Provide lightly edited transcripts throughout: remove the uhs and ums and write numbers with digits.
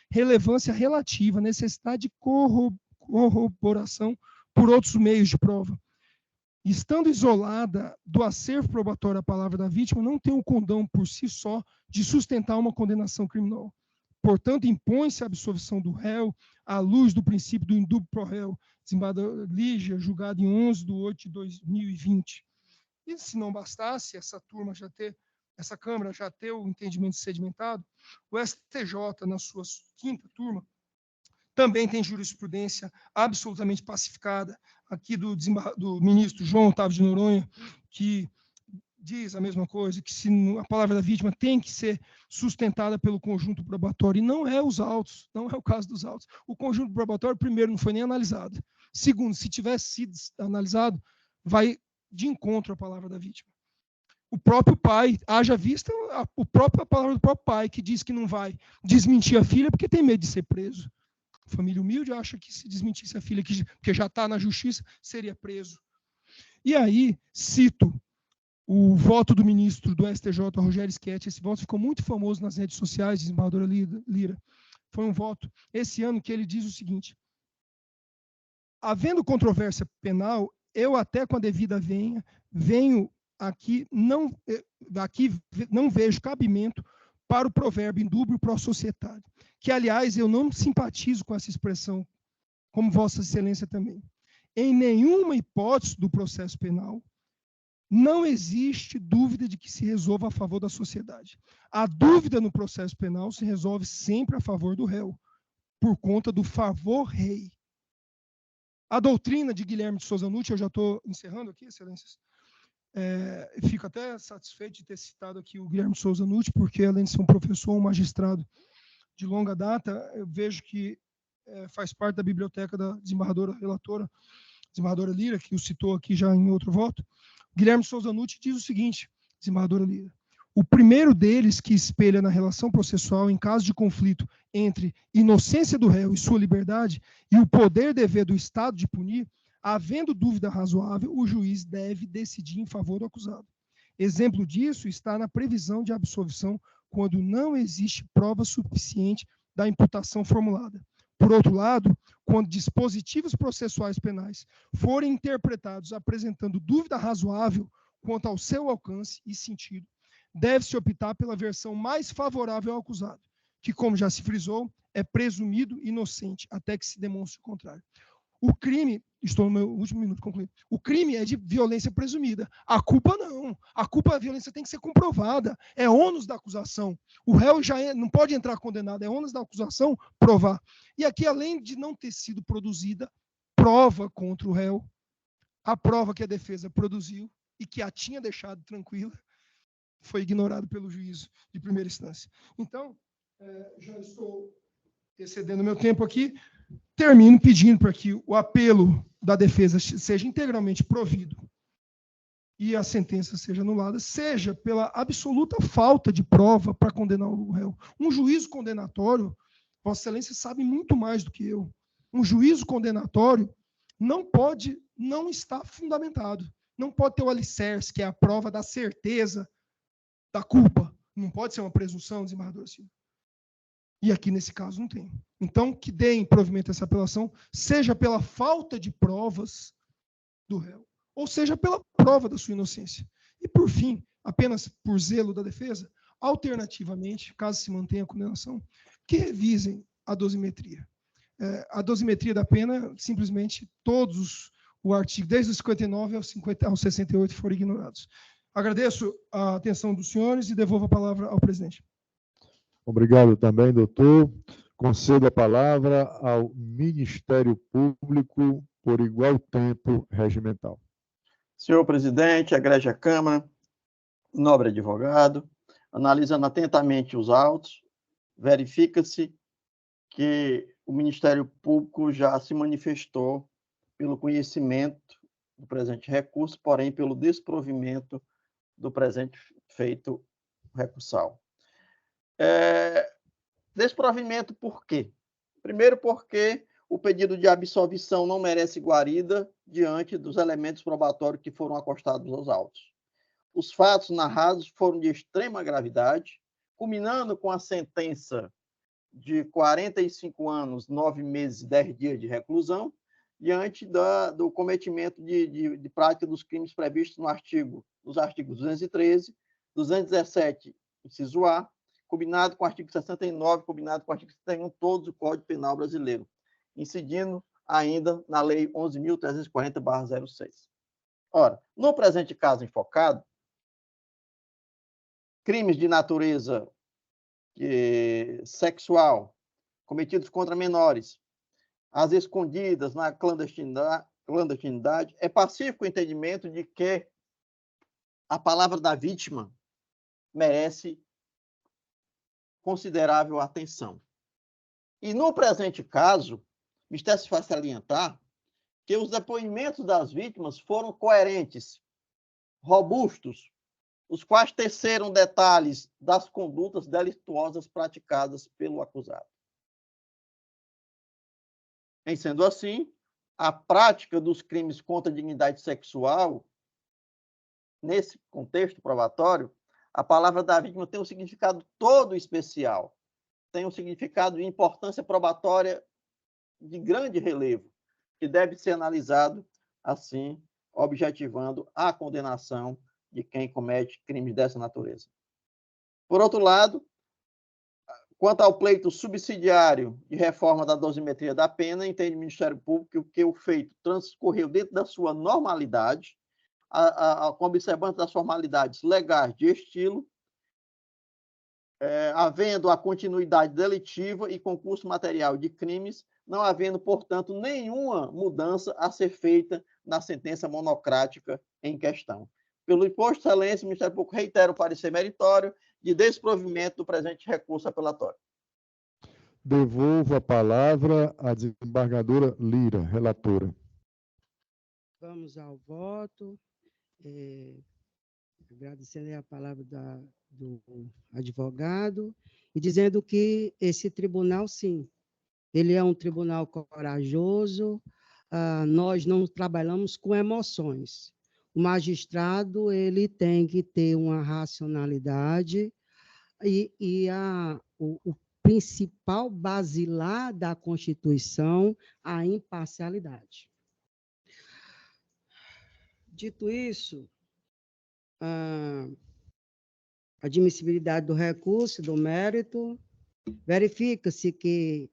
relevância relativa, necessidade de corroboração por outros meios de prova. Estando isolada do acervo probatório a palavra da vítima, não tem o condão por si só de sustentar uma condenação criminal. Portanto, impõe-se a absolvição do réu à luz do princípio do indúbio pro réu, desembargadora Lígia, julgado em 11 de 8 de 2020. E se não bastasse essa Câmara já ter o entendimento sedimentado, o STJ, na sua quinta turma, também tem jurisprudência absolutamente pacificada aqui do ministro João Otávio de Noronha, que diz a mesma coisa, que a palavra da vítima tem que ser sustentada pelo conjunto probatório, e não é os autos, não é o caso dos autos. O conjunto probatório, primeiro, não foi nem analisado. Segundo, se tivesse sido analisado, vai de encontro à palavra da vítima. O próprio pai, haja vista a palavra do próprio pai, que diz que não vai desmentir a filha porque tem medo de ser preso. A família humilde acha que se desmentisse a filha, que já está na justiça, seria preso. E aí, cito o voto do ministro do STJ, Rogério Schetti. Esse voto ficou muito famoso nas redes sociais, desembargadora Lira. Foi um voto esse ano que ele diz o seguinte: havendo controvérsia penal, eu até com a devida venho aqui não vejo cabimento para o provérbio indúbio pro societário, que, aliás, eu não simpatizo com essa expressão, como Vossa Excelência também. Em nenhuma hipótese do processo penal, não existe dúvida de que se resolva a favor da sociedade. A dúvida no processo penal se resolve sempre a favor do réu, por conta do favor rei. A doutrina de Guilherme de Souza Nutti, eu já estou encerrando aqui, excelências, fico até satisfeito de ter citado aqui o Guilherme de Souza Nutti, porque além de ser um professor, um magistrado de longa data, eu vejo que faz parte da biblioteca da desembargadora relatora, desembargadora Lira, que o citou aqui já em outro voto. Guilherme de Souza Nutti diz o seguinte, desembargadora Lira: o primeiro deles que espelha na relação processual, em caso de conflito entre inocência do réu e sua liberdade, e o poder dever do Estado de punir, havendo dúvida razoável, o juiz deve decidir em favor do acusado. Exemplo disso está na previsão de absolvição quando não existe prova suficiente da imputação formulada. Por outro lado, quando dispositivos processuais penais forem interpretados apresentando dúvida razoável quanto ao seu alcance e sentido, deve-se optar pela versão mais favorável ao acusado, que, como já se frisou, é presumido inocente, até que se demonstre o contrário. O crime, estou no meu último minuto concluindo, o crime é de violência presumida. A culpa não. A culpa da violência tem que ser comprovada. É ônus da acusação. O réu já não pode entrar condenado, é ônus da acusação provar. E aqui, além de não ter sido produzida prova contra o réu, a prova que a defesa produziu e que a tinha deixado tranquila, foi ignorado pelo juízo de primeira instância. Então, já estou excedendo meu tempo aqui. Termino pedindo para que o apelo da defesa seja integralmente provido e a sentença seja anulada, seja pela absoluta falta de prova para condenar o réu. Um juízo condenatório, Vossa Excelência sabe muito mais do que eu, um juízo condenatório não pode não estar fundamentado. Não pode ter o alicerce, que é a prova da certeza da culpa. Não pode ser uma presunção, desembargador Silva. E aqui, nesse caso, não tem. Então, que deem provimento a essa apelação, seja pela falta de provas do réu, ou seja pela prova da sua inocência. E, por fim, apenas por zelo da defesa, alternativamente, caso se mantenha a condenação, que revisem a dosimetria. A dosimetria da pena, simplesmente todos o artigo, desde o 59 ao 68, foram ignorados. Agradeço a atenção dos senhores e devolvo a palavra ao presidente. Obrigado também, doutor. Concedo a palavra ao Ministério Público por igual tempo regimental. Senhor presidente, egrégia Câmara, nobre advogado, analisando atentamente os autos, verifica-se que o Ministério Público já se manifestou pelo conhecimento do presente recurso, porém pelo desprovimento do presente feito recursal. Desprovimento por quê? Primeiro, porque o pedido de absolvição não merece guarida diante dos elementos probatórios que foram acostados aos autos. Os fatos narrados foram de extrema gravidade, culminando com a sentença de 45 anos, 9 meses e 10 dias de reclusão, diante do cometimento de prática dos crimes previstos nos artigos 213, 217, inciso A, combinado com o artigo 69, combinado com o artigo 71, todos do Código Penal brasileiro, incidindo ainda na Lei 11.340/06. Ora, no presente caso enfocado, crimes de natureza sexual cometidos contra menores, às escondidas, na clandestinidade, é pacífico o entendimento de que a palavra da vítima merece considerável atenção. E no presente caso, me se faz salientar que os depoimentos das vítimas foram coerentes, robustos, os quais teceram detalhes das condutas delituosas praticadas pelo acusado. Em sendo assim, a prática dos crimes contra a dignidade sexual, nesse contexto probatório, a palavra da vítima tem um significado todo especial, tem um significado de importância probatória de grande relevo, que deve ser analisado, assim, objetivando a condenação de quem comete crimes dessa natureza. Por outro lado, quanto ao pleito subsidiário de reforma da dosimetria da pena, entende o Ministério Público que o feito transcorreu dentro da sua normalidade, com observância das formalidades legais de estilo, havendo a continuidade delitiva e concurso material de crimes, não havendo, portanto, nenhuma mudança a ser feita na sentença monocrática em questão. Pelo imposto de excelência, o Ministério Público reitera o parecer meritório de desprovimento do presente recurso apelatório. Devolvo a palavra à desembargadora Lira, relatora. Vamos ao voto. Agradecendo a palavra do advogado e dizendo que esse tribunal, sim, ele é um tribunal corajoso, nós não trabalhamos com emoções. O magistrado ele tem que ter uma racionalidade e o principal basilar da Constituição, a imparcialidade. Dito isso, a admissibilidade do recurso, do mérito, verifica-se que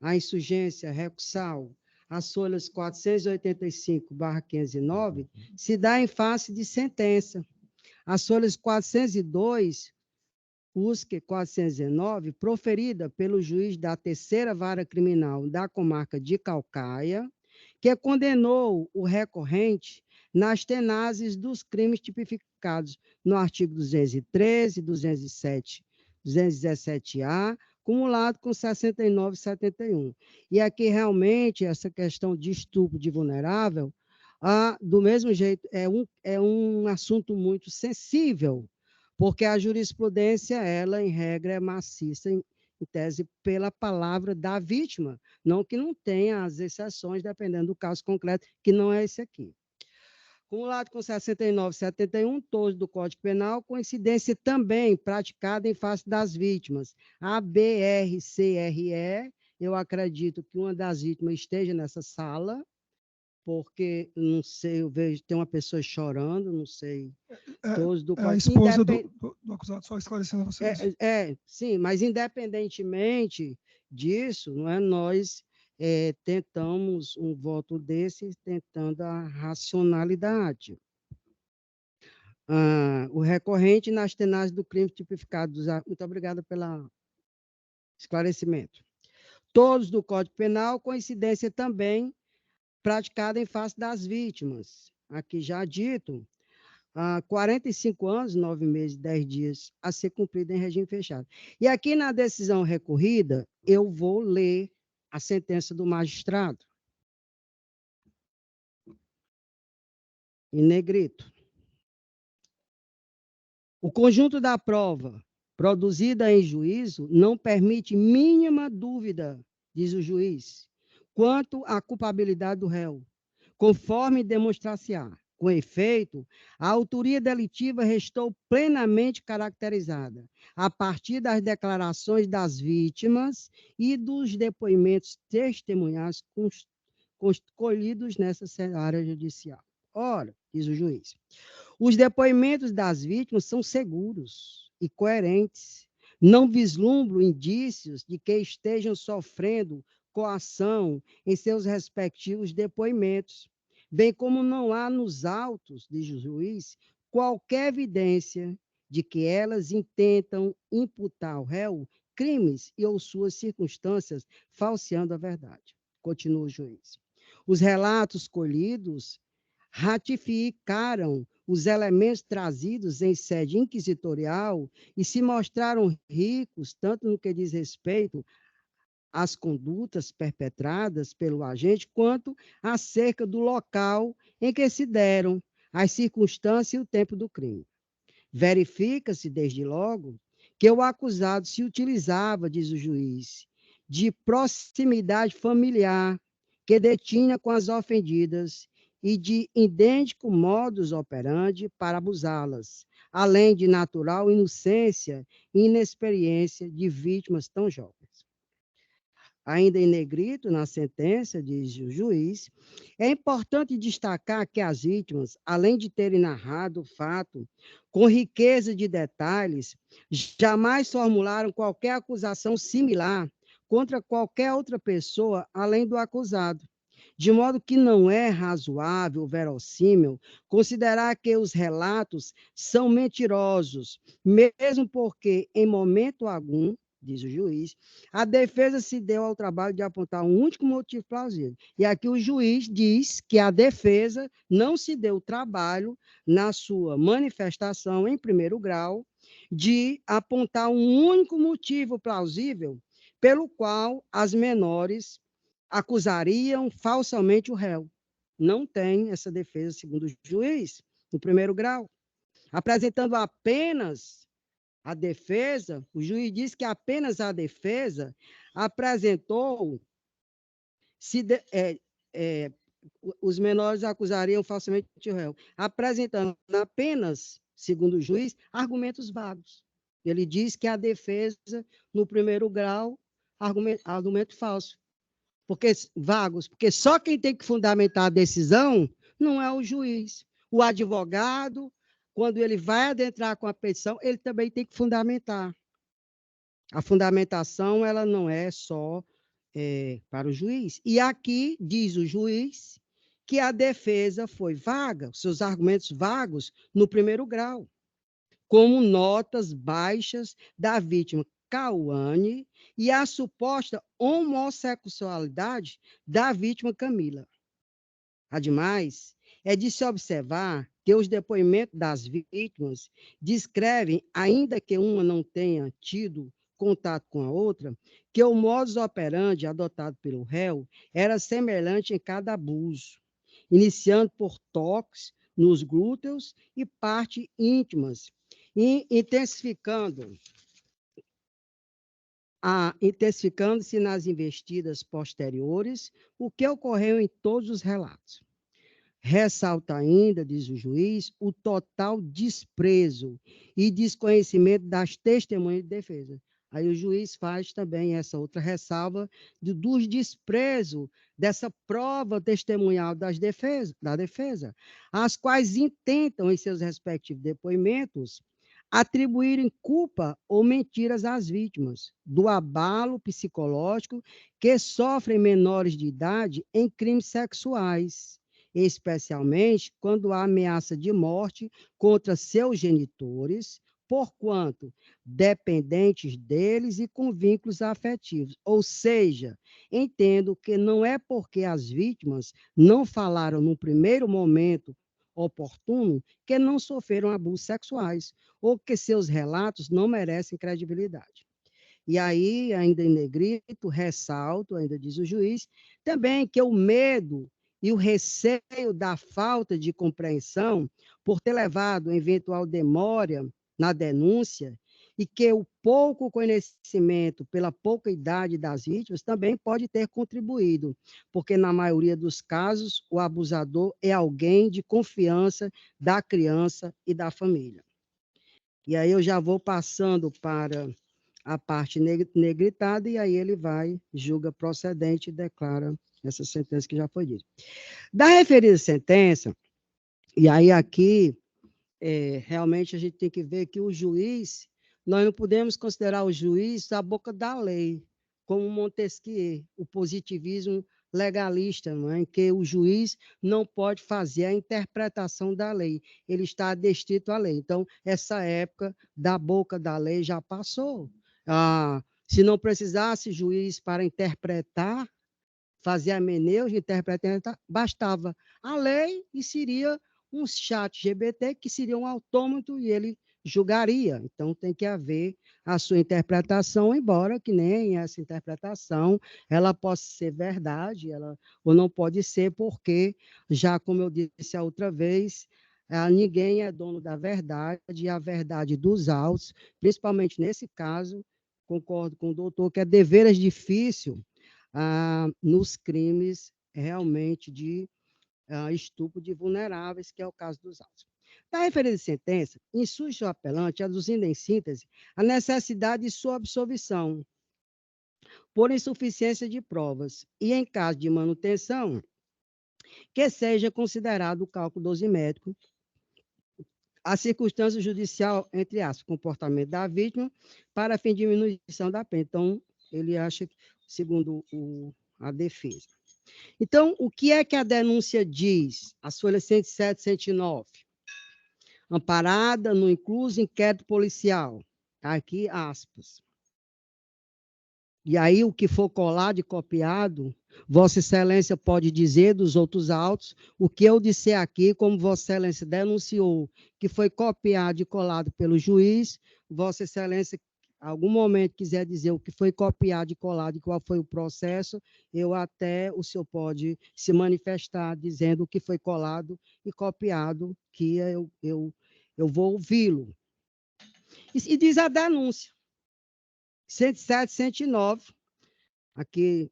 a insurgência recursal, as folhas 485/509, se dá em face de sentença. As folhas 402, USC 419, proferida pelo juiz da terceira vara criminal da comarca de Caucaia, que condenou o recorrente nas tenases dos crimes tipificados no artigo 213, 207, 217-A, cumulado com 69 e 71. E aqui, realmente, essa questão de estupro de vulnerável, do mesmo jeito, é um assunto muito sensível, porque a jurisprudência, ela, em regra, é maciça, em tese, pela palavra da vítima, não que não tenha as exceções, dependendo do caso concreto, que não é esse aqui. Cumulado com 69 e 71, todos do Código Penal, coincidência também praticada em face das vítimas. A BRCRE, eu acredito que uma das vítimas esteja nessa sala, porque, não sei, eu vejo, tem uma pessoa chorando, não sei, todos do Código... A esposa do acusado, só esclarecendo a vocês. Sim, mas independentemente disso, não é, nós tentamos um voto desse, tentando a racionalidade. O recorrente nas tenagens do crime tipificado. Muito obrigada pelo esclarecimento. Todos do Código Penal, coincidência também praticada em face das vítimas. Aqui já dito, 45 anos, 9 meses, 10 dias, a ser cumprida em regime fechado. E aqui na decisão recorrida, eu vou ler a sentença do magistrado. Em negrito. O conjunto da prova produzida em juízo não permite mínima dúvida, diz o juiz, quanto à culpabilidade do réu, conforme demonstrar-se-á. Com efeito, a autoria delitiva restou plenamente caracterizada a partir das declarações das vítimas e dos depoimentos testemunhais colhidos nessa área judicial. Ora, diz o juiz, os depoimentos das vítimas são seguros e coerentes. Não vislumbro indícios de que estejam sofrendo coação em seus respectivos depoimentos, bem como não há nos autos, diz o juiz, qualquer evidência de que elas intentam imputar ao réu crimes e ou suas circunstâncias falseando a verdade. Continua o juiz. Os relatos colhidos ratificaram os elementos trazidos em sede inquisitorial e se mostraram ricos, tanto no que diz respeito às condutas perpetradas pelo agente, quanto acerca do local em que se deram, as circunstâncias e o tempo do crime. Verifica-se, desde logo, que o acusado se utilizava, diz o juiz, de proximidade familiar que detinha com as ofendidas e de idêntico modus operandi para abusá-las, além de natural inocência e inexperiência de vítimas tão jovens. Ainda em negrito, na sentença, diz o juiz, é importante destacar que as vítimas, além de terem narrado o fato com riqueza de detalhes, jamais formularam qualquer acusação similar contra qualquer outra pessoa além do acusado. De modo que não é razoável, verossímil, considerar que os relatos são mentirosos, mesmo porque, em momento algum, diz o juiz, a defesa se deu ao trabalho de apontar um único motivo plausível. E aqui o juiz diz que a defesa não se deu o trabalho, na sua manifestação em primeiro grau, de apontar um único motivo plausível pelo qual as menores acusariam falsamente o réu. Não tem essa defesa, segundo o juiz, no primeiro grau. Apresentando apenas a defesa, o juiz diz que apenas a defesa apresentou os menores acusariam falsamente o réu, apresentando apenas, segundo o juiz, argumentos vagos. Ele diz que a defesa, no primeiro grau, argumento falso. Porque vagos, porque só quem tem que fundamentar a decisão não é o juiz. O advogado, quando ele vai adentrar com a petição, ele também tem que fundamentar. A fundamentação, ela não é só para o juiz. E aqui diz o juiz que a defesa foi vaga, seus argumentos vagos no primeiro grau, como notas baixas da vítima Cauane e a suposta homossexualidade da vítima Camila. Ademais, é de se observar que os depoimentos das vítimas descrevem, ainda que uma não tenha tido contato com a outra, que o modus operandi adotado pelo réu era semelhante em cada abuso, iniciando por toques nos glúteos e partes íntimas, e intensificando-se nas investidas posteriores, o que ocorreu em todos os relatos. Ressalta ainda, diz o juiz, o total desprezo e desconhecimento das testemunhas de defesa. Aí o juiz faz também essa outra ressalva dos desprezos dessa prova testemunhal da defesa, as quais intentam, em seus respectivos depoimentos, atribuírem culpa ou mentiras às vítimas do abalo psicológico que sofrem menores de idade em crimes sexuais, especialmente quando há ameaça de morte contra seus genitores, porquanto dependentes deles e com vínculos afetivos. Ou seja, entendo que não é porque as vítimas não falaram no primeiro momento oportuno que não sofreram abusos sexuais, ou que seus relatos não merecem credibilidade. E aí, ainda em negrito, ressalto, ainda diz o juiz, também que o medo e o receio da falta de compreensão por ter levado a eventual demora na denúncia e que o pouco conhecimento pela pouca idade das vítimas também pode ter contribuído, porque na maioria dos casos o abusador é alguém de confiança da criança e da família. E aí eu já vou passando para a parte negritada, e aí ele vai, julga procedente e declara essa sentença que já foi dita. Da referida sentença, e aí aqui, realmente a gente tem que ver que o juiz, nós não podemos considerar o juiz a boca da lei, como Montesquieu, o positivismo legalista, não é? Em que o juiz não pode fazer a interpretação da lei, ele está adstrito à lei. Então, essa época da boca da lei já passou. Se não precisasse juiz para interpretar, fazer a meneuge, interpretar, bastava a lei e seria um chat GPT, que seria um autômato, e ele julgaria. Então, tem que haver a sua interpretação, embora que nem essa interpretação ela possa ser verdade, ou não pode ser, porque, já como eu disse a outra vez, ninguém é dono da verdade, e a verdade dos autos, principalmente nesse caso, concordo com o doutor, que é deveras difícil nos crimes realmente de estupro de vulneráveis, que é o caso dos autos. Na referida sentença, insurge o apelante, aduzindo em síntese a necessidade de sua absolvição por insuficiência de provas e, em caso de manutenção, que seja considerado o cálculo dosimétrico, a circunstância judicial, entre aspas, comportamento da vítima, para fim de diminuição da pena. Então, ele acha, segundo a defesa. Então, o que é que a denúncia diz? As folhas 107 e 109. Amparada no incluso inquérito policial. Aqui, aspas. E aí, o que for colado e copiado, Vossa Excelência pode dizer dos outros autos, o que eu disser aqui, como Vossa Excelência denunciou, que foi copiado e colado pelo juiz, Vossa Excelência, em algum momento quiser dizer o que foi copiado e colado e qual foi o processo, o senhor pode se manifestar dizendo o que foi colado e copiado, que eu vou ouvi-lo. E diz a denúncia. 107, 109, aqui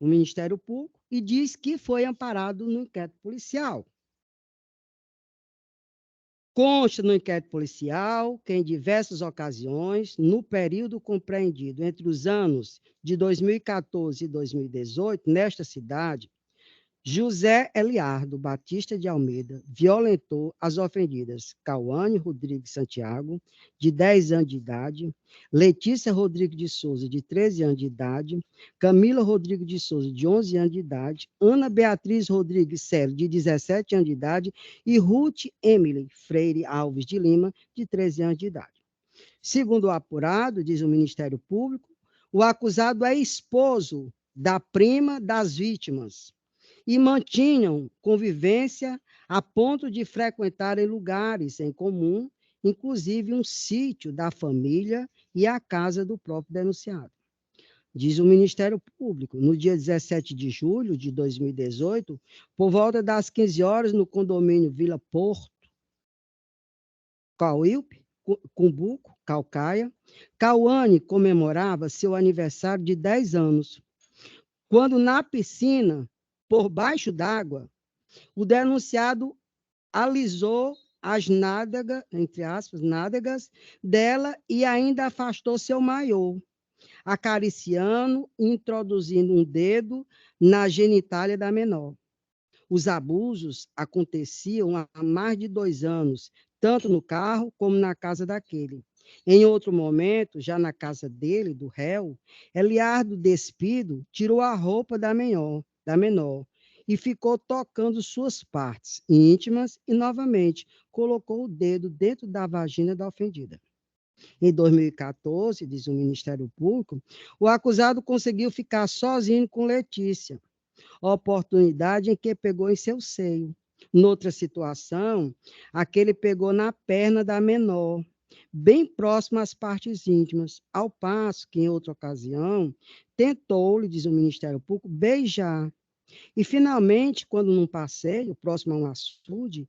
o Ministério Público, e diz que foi amparado no inquérito policial. Consta no inquérito policial que, em diversas ocasiões, no período compreendido entre os anos de 2014 e 2018, nesta cidade, José Eliardo Batista de Almeida violentou as ofendidas Cauane Rodrigues Santiago, de 10 anos de idade, Letícia Rodrigues de Souza, de 13 anos de idade, Camila Rodrigues de Souza, de 11 anos de idade, Ana Beatriz Rodrigues Célio, de 17 anos de idade, e Ruth Emily Freire Alves de Lima, de 13 anos de idade. Segundo o apurado, diz o Ministério Público, o acusado é esposo da prima das vítimas, e mantinham convivência a ponto de frequentarem lugares em comum, inclusive um sítio da família e a casa do próprio denunciado. Diz o Ministério Público, no dia 17 de julho de 2018, por volta das 15 horas, no condomínio Vila Porto, Cauípe, Cumbuco, Calcaia, Cauane comemorava seu aniversário de 10 anos, quando na piscina, por baixo d'água, o denunciado alisou as nádegas, entre aspas, nádegas dela e ainda afastou seu maiô, acariciando e introduzindo um dedo na genitália da menor. Os abusos aconteciam há mais de 2 anos, tanto no carro como na casa daquele. Em outro momento, já na casa dele, do réu, Eliardo, despido, tirou a roupa da menor, e ficou tocando suas partes íntimas e, novamente, colocou o dedo dentro da vagina da ofendida. Em 2014, diz o Ministério Público, o acusado conseguiu ficar sozinho com Letícia, oportunidade em que pegou em seu seio. Noutra situação, aquele pegou na perna da menor, bem próximo às partes íntimas, ao passo que, em outra ocasião, tentou-lhe, diz o Ministério Público, beijar. E, finalmente, quando num passeio, próximo a um açude,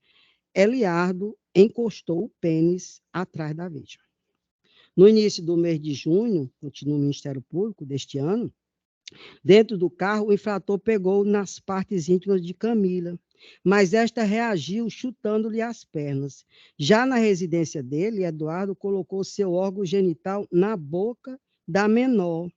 Eliardo encostou o pênis atrás da vítima. No início do mês de junho, continua o Ministério Público deste ano, dentro do carro, o infrator pegou nas partes íntimas de Camila, mas esta reagiu chutando-lhe as pernas. Já na residência dele, Eduardo colocou seu órgão genital na boca da menor,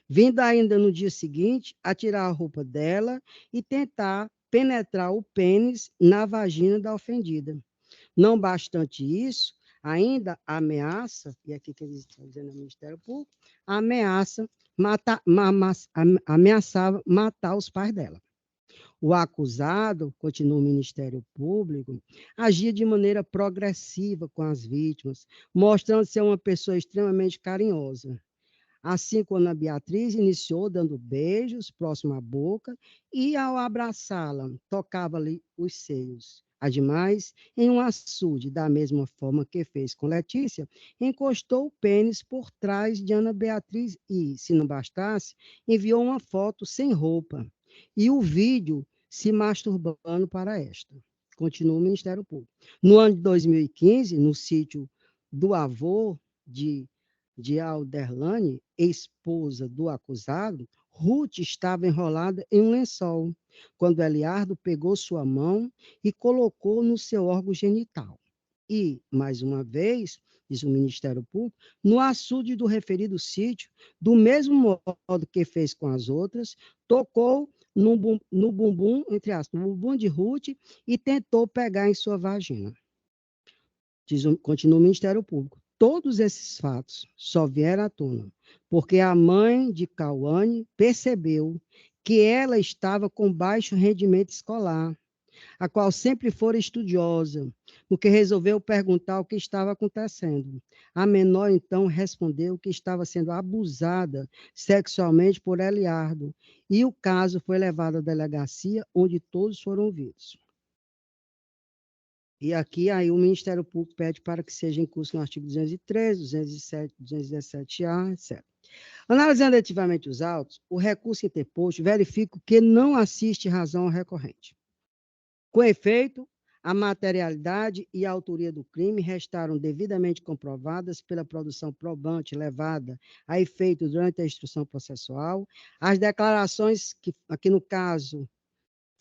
vindo ainda no dia seguinte a tirar a roupa dela e tentar penetrar o pênis na vagina da ofendida. Não bastante isso, ainda ameaça, e aqui que eles estão dizendo no Ministério Público, ameaçava matar os pais dela. O acusado, continua o Ministério Público, agia de maneira progressiva com as vítimas, mostrando ser uma pessoa extremamente carinhosa. Assim como a Beatriz iniciou dando beijos próximo à boca e, ao abraçá-la, tocava-lhe os seios. Ademais, em um açude, da mesma forma que fez com Letícia, encostou o pênis por trás de Ana Beatriz e, se não bastasse, enviou uma foto sem roupa e o vídeo se masturbando para esta. Continua o Ministério Público. No ano de 2015, no sítio do avô de Alderlane, esposa do acusado, Ruth estava enrolada em um lençol, quando Eliardo pegou sua mão e colocou no seu órgão genital. E, mais uma vez, diz o Ministério Público, no açude do referido sítio, do mesmo modo que fez com as outras, tocou no bumbum, entre aspas, no bumbum de Ruth e tentou pegar em sua vagina. Continua o Ministério Público. Todos esses fatos só vieram à tona porque a mãe de Cauane percebeu que ela estava com baixo rendimento escolar, a qual sempre fora estudiosa, o que resolveu perguntar o que estava acontecendo. A menor, então, respondeu que estava sendo abusada sexualmente por Eliardo, e o caso foi levado à delegacia, onde todos foram ouvidos. E aqui aí o Ministério Público pede para que seja em curso no artigo 213, 207, 217-A, etc. Analisando ativamente os autos, o recurso interposto verifica que não assiste razão ao recorrente. Com efeito, a materialidade e a autoria do crime restaram devidamente comprovadas pela produção probante levada a efeito durante a instrução processual, as declarações que, aqui no caso,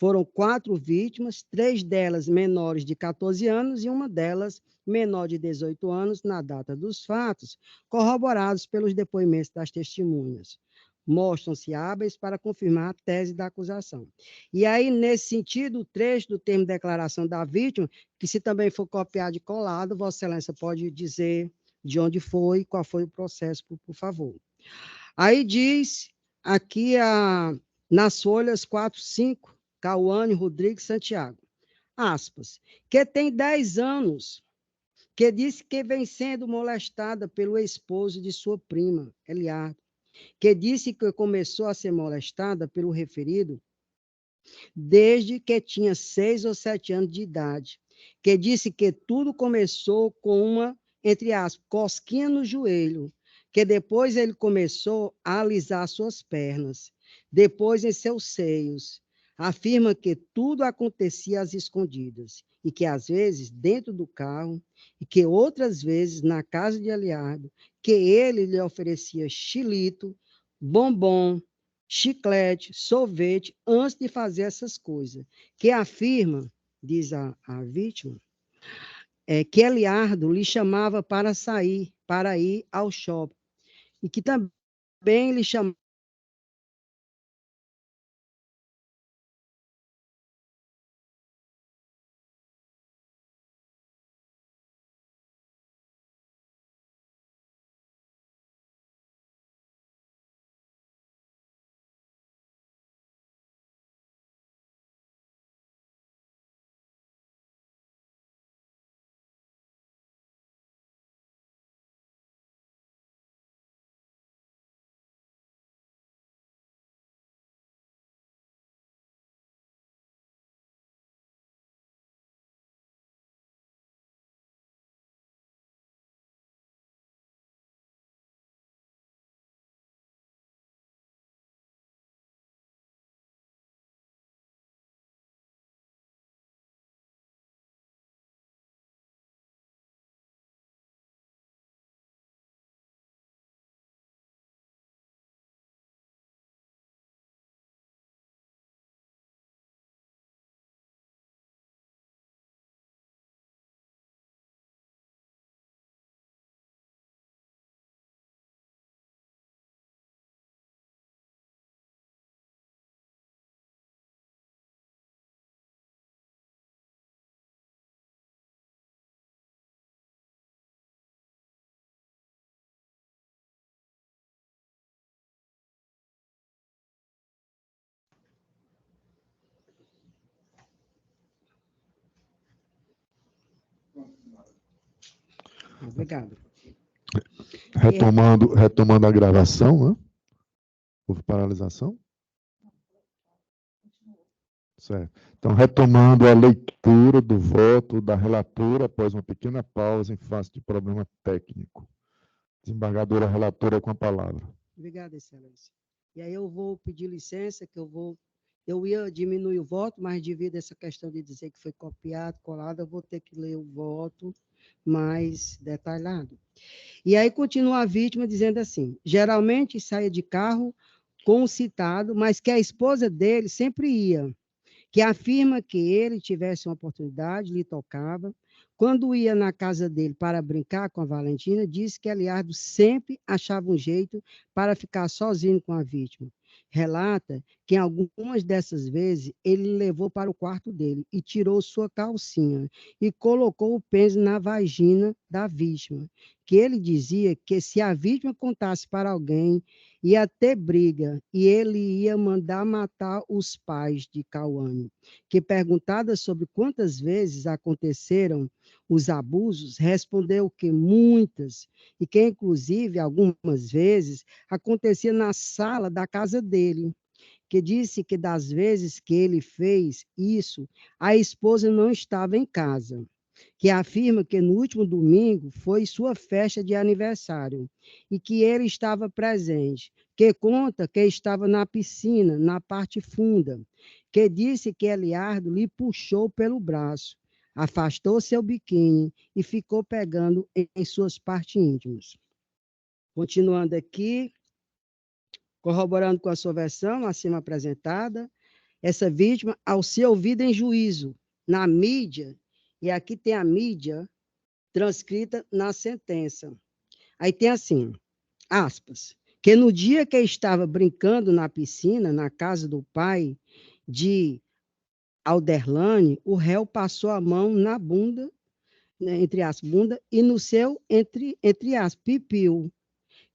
foram 4 vítimas, 3 delas menores de 14 anos e uma delas menor de 18 anos na data dos fatos, corroborados pelos depoimentos das testemunhas. Mostram-se hábeis para confirmar a tese da acusação. E aí, nesse sentido, o trecho do termo de declaração da vítima, que se também for copiado e colado, Vossa Excelência pode dizer de onde foi, qual foi o processo, por favor. Aí diz, aqui nas folhas 4, 5, Cauane Rodrigues Santiago, aspas, que tem 10 anos, que disse que vem sendo molestada pelo esposo de sua prima, Eliardo, que disse que começou a ser molestada pelo referido desde que tinha 6 ou 7 anos de idade, que disse que tudo começou com uma, entre aspas, cosquinha no joelho, que depois ele começou a alisar suas pernas, depois em seus seios. Afirma que tudo acontecia às escondidas e que, às vezes, dentro do carro e que outras vezes na casa de Eliardo, que ele lhe oferecia xilito, bombom, chiclete, sorvete, antes de fazer essas coisas. Que afirma, diz a vítima, que Eliardo lhe chamava para sair, para ir ao shopping, e que também lhe chamava Obrigado. Retomando a gravação, né? Houve paralisação? Certo. Então, retomando a leitura do voto da relatora após uma pequena pausa em face de problema técnico. Desembargadora relatora com a palavra. Obrigada, Excelência. E aí eu vou pedir licença, que eu ia diminuir o voto, mas devido a essa questão de dizer que foi copiado, colado, eu vou ter que ler o voto mais detalhado. E aí continua a vítima dizendo assim: geralmente saía de carro com o citado, mas que a esposa dele sempre ia, que afirma que ele tivesse uma oportunidade, lhe tocava. Quando ia na casa dele para brincar com a Valentina, disse que Eliardo sempre achava um jeito para ficar sozinho com a vítima. Relata que em algumas dessas vezes ele levou para o quarto dele e tirou sua calcinha e colocou o pênis na vagina da vítima, que ele dizia que se a vítima contasse para alguém, ia ter briga e ele ia mandar matar os pais de Cauane, que perguntada sobre quantas vezes aconteceram os abusos, respondeu que muitas, e que inclusive algumas vezes acontecia na sala da casa dele, que disse que das vezes que ele fez isso, a esposa não estava em casa, que afirma que no último domingo foi sua festa de aniversário e que ele estava presente, que conta que estava na piscina, na parte funda, que disse que Eliardo lhe puxou pelo braço, afastou seu biquíni e ficou pegando em suas partes íntimas. Continuando aqui, corroborando com a sua versão acima apresentada, essa vítima, ao ser ouvida em juízo, na mídia, e aqui tem a mídia transcrita na sentença. Aí tem assim, aspas, que no dia que estava brincando na piscina, na casa do pai de Alderlane, o réu passou a mão na bunda, né, entre as bunda, e no seu, entre as pipiu,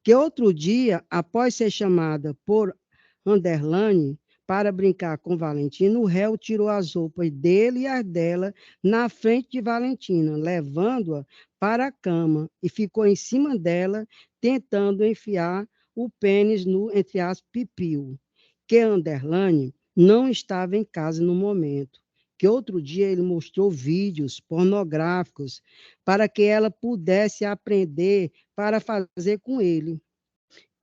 que outro dia, após ser chamada por Anderlane para brincar com Valentina, o réu tirou as roupas dele e as dela na frente de Valentina, levando-a para a cama e ficou em cima dela, tentando enfiar o pênis no, entre as pipiu, que Anderlane não estava em casa no momento, que outro dia ele mostrou vídeos pornográficos para que ela pudesse aprender para fazer com ele,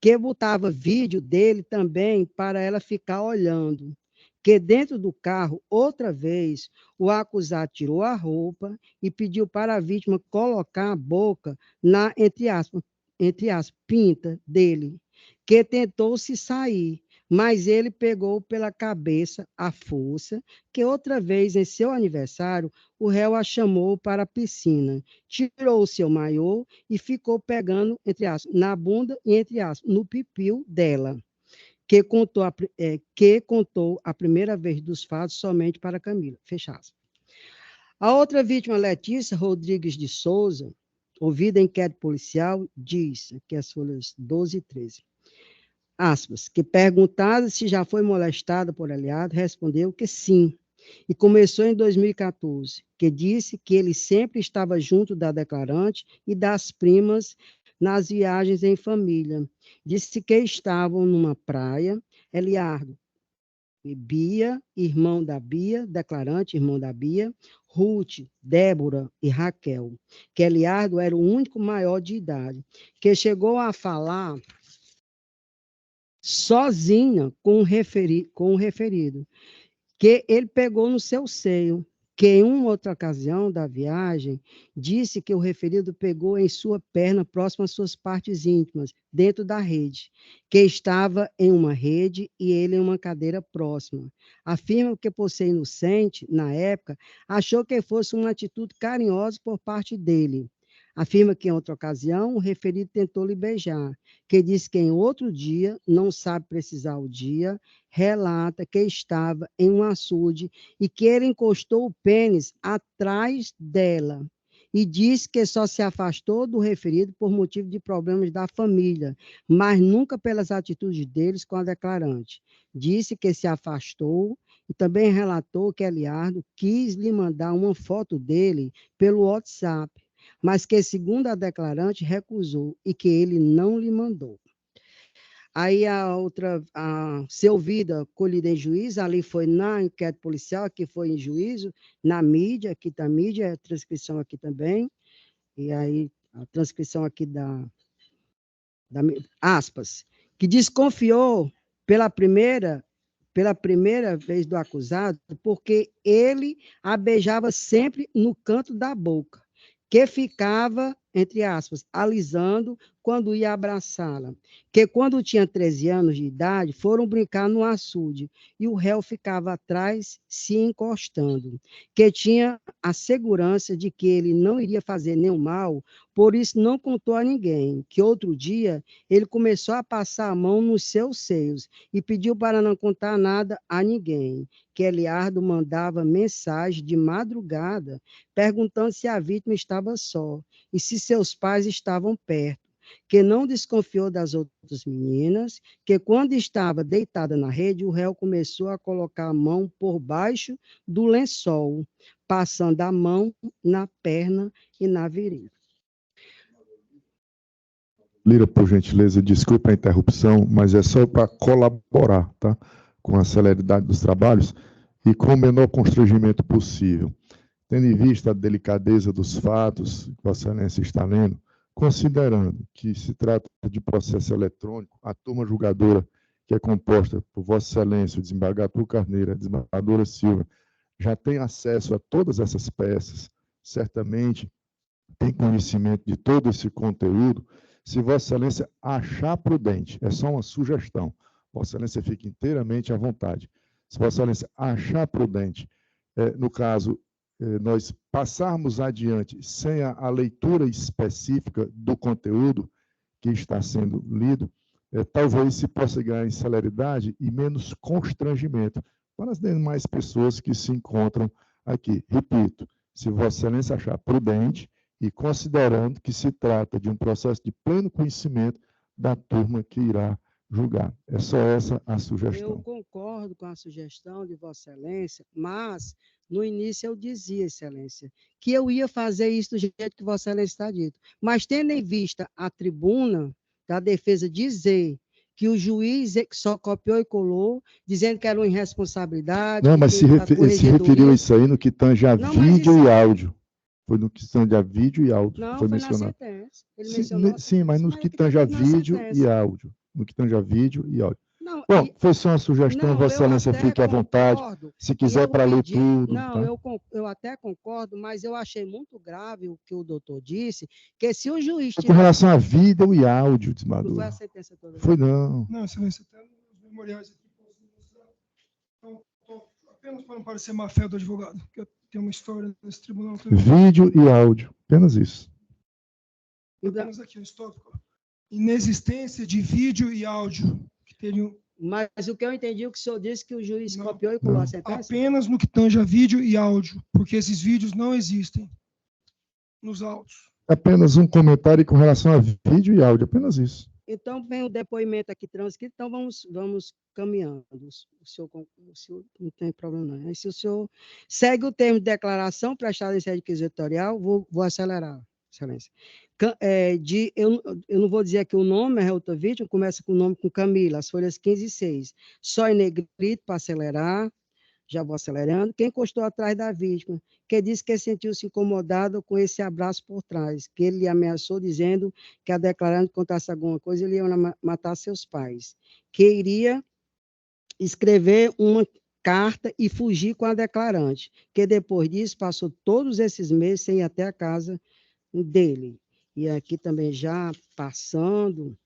que botava vídeo dele também para ela ficar olhando, que dentro do carro, outra vez, o acusado tirou a roupa e pediu para a vítima colocar a boca na, entre as pintas dele, que tentou se sair, mas ele pegou pela cabeça à força, que outra vez, em seu aniversário, o réu a chamou para a piscina, tirou o seu maiô e ficou pegando, entre aspas, na bunda e, entre aspas, no pipiu dela, que contou a primeira vez dos fatos somente para Camila. Fecha aspas. A outra vítima, Letícia Rodrigues de Souza, ouvida em inquérito policial, diz, que as folhas 12 e 13, aspas, que perguntada se já foi molestada por Eliardo, respondeu que sim, e começou em 2014, que disse que ele sempre estava junto da declarante e das primas nas viagens em família. Disse que estavam numa praia, Eliardo e Bia, irmão da Bia, declarante, irmão da Bia, Ruth, Débora e Raquel, que Eliardo era o único maior de idade, que chegou a falar sozinha com o referido, que ele pegou no seu seio, que em uma outra ocasião da viagem, disse que o referido pegou em sua perna próxima às suas partes íntimas, dentro da rede, que estava em uma rede e ele em uma cadeira próxima. Afirma que, por ser inocente, na época, achou que fosse uma atitude carinhosa por parte dele. Afirma que, em outra ocasião, o referido tentou lhe beijar, que disse que em outro dia, não sabe precisar o dia, relata que estava em um açude e que ele encostou o pênis atrás dela e disse que só se afastou do referido por motivo de problemas da família, mas nunca pelas atitudes deles com a declarante. Disse que se afastou e também relatou que Eliardo quis lhe mandar uma foto dele pelo WhatsApp, mas que, segundo a declarante, recusou e que ele não lhe mandou. Aí a outra, a ser ouvida, colhida em juízo, ali foi na enquete policial, que foi em juízo, na mídia, aqui está a mídia, a transcrição aqui também, e aí a transcrição aqui aspas, que desconfiou pela primeira vez do acusado, porque ele a beijava sempre no canto da boca, que ficava, entre aspas, alisando quando ia abraçá-la, que quando tinha 13 anos de idade, foram brincar no açude, e o réu ficava atrás se encostando, que tinha a segurança de que ele não iria fazer nenhum mal, por isso não contou a ninguém, que outro dia ele começou a passar a mão nos seus seios e pediu para não contar nada a ninguém, que Eliardo mandava mensagem de madrugada perguntando se a vítima estava só e se seus pais estavam perto, que não desconfiou das outras meninas, que quando estava deitada na rede, o réu começou a colocar a mão por baixo do lençol, passando a mão na perna e na virilha. Lira, por gentileza, desculpa a interrupção, mas é só para colaborar, tá? Com a celeridade dos trabalhos e com o menor constrangimento possível. Tendo em vista a delicadeza dos fatos que Vossa Excelência está lendo, considerando que se trata de processo eletrônico, a turma julgadora, que é composta por Vossa Excelência, o desembargador Carneiro, a desembargadora Silva, já tem acesso a todas essas peças, certamente tem conhecimento de todo esse conteúdo. Se Vossa Excelência achar prudente, é só uma sugestão, Vossa Excelência fica inteiramente à vontade. Se Vossa Excelência achar prudente, no caso, nós passarmos adiante sem a leitura específica do conteúdo que está sendo lido, talvez se possa ganhar em celeridade e menos constrangimento para as demais pessoas que se encontram aqui. Repito, se Vossa Excelência achar prudente, e considerando que se trata de um processo de pleno conhecimento da turma que irá julgar. É só essa a sugestão. Eu concordo com a sugestão de Vossa Excelência, mas no início eu dizia, Excelência, que eu ia fazer isso do jeito que Vossa Excelência está dito. Mas tendo em vista a tribuna da defesa dizer que o juiz só copiou e colou, dizendo que era uma irresponsabilidade. Não, mas se referiu a isso aí no que tange a vídeo e áudio. Foi no que tange a vídeo e áudio. Não, foi mencionado. Na sentença. Ele mencionou sim, mas no que tange a vídeo e áudio. No que tange a vídeo e áudio. Não, bom, foi só uma sugestão, Vossa Excelência fique à vontade. Se quiser para ler tudo. Não, tá? eu até concordo, mas eu achei muito grave o que o doutor disse, que se o juiz Com relação a vídeo e áudio, desembargador. Não foi a sentença toda. Foi não. Não, Excelência, tem os memoriais aqui. Então, apenas para não parecer má fé do advogado, que tem uma história nesse tribunal também. Vídeo e áudio, apenas isso. Apenas aqui o histórico. Inexistência de vídeo e áudio. Que teriam... Mas o que eu entendi, o que o senhor disse, que o juiz copiou e colou a sentença? Apenas no que tange a vídeo e áudio, porque esses vídeos não existem nos autos. Apenas um comentário com relação a vídeo e áudio, apenas isso. Então, vem o depoimento aqui transcrito, então vamos caminhando. O senhor não tem problema, não. Aí, se o senhor segue o termo de declaração prestada em sede inquisitorial, vou acelerar, Excelência. Eu não vou dizer aqui o nome, a outra vítima, começa com o nome com Camila, as folhas 15 e 6. Só em negrito para acelerar, já vou acelerando. Quem encostou atrás da vítima, que disse que sentiu-se incomodado com esse abraço por trás, que ele lhe ameaçou dizendo que a declarante contasse alguma coisa, ele ia matar seus pais, que iria escrever uma carta e fugir com a declarante, que depois disso passou todos esses meses sem ir até a casa dele. E aqui também já passando,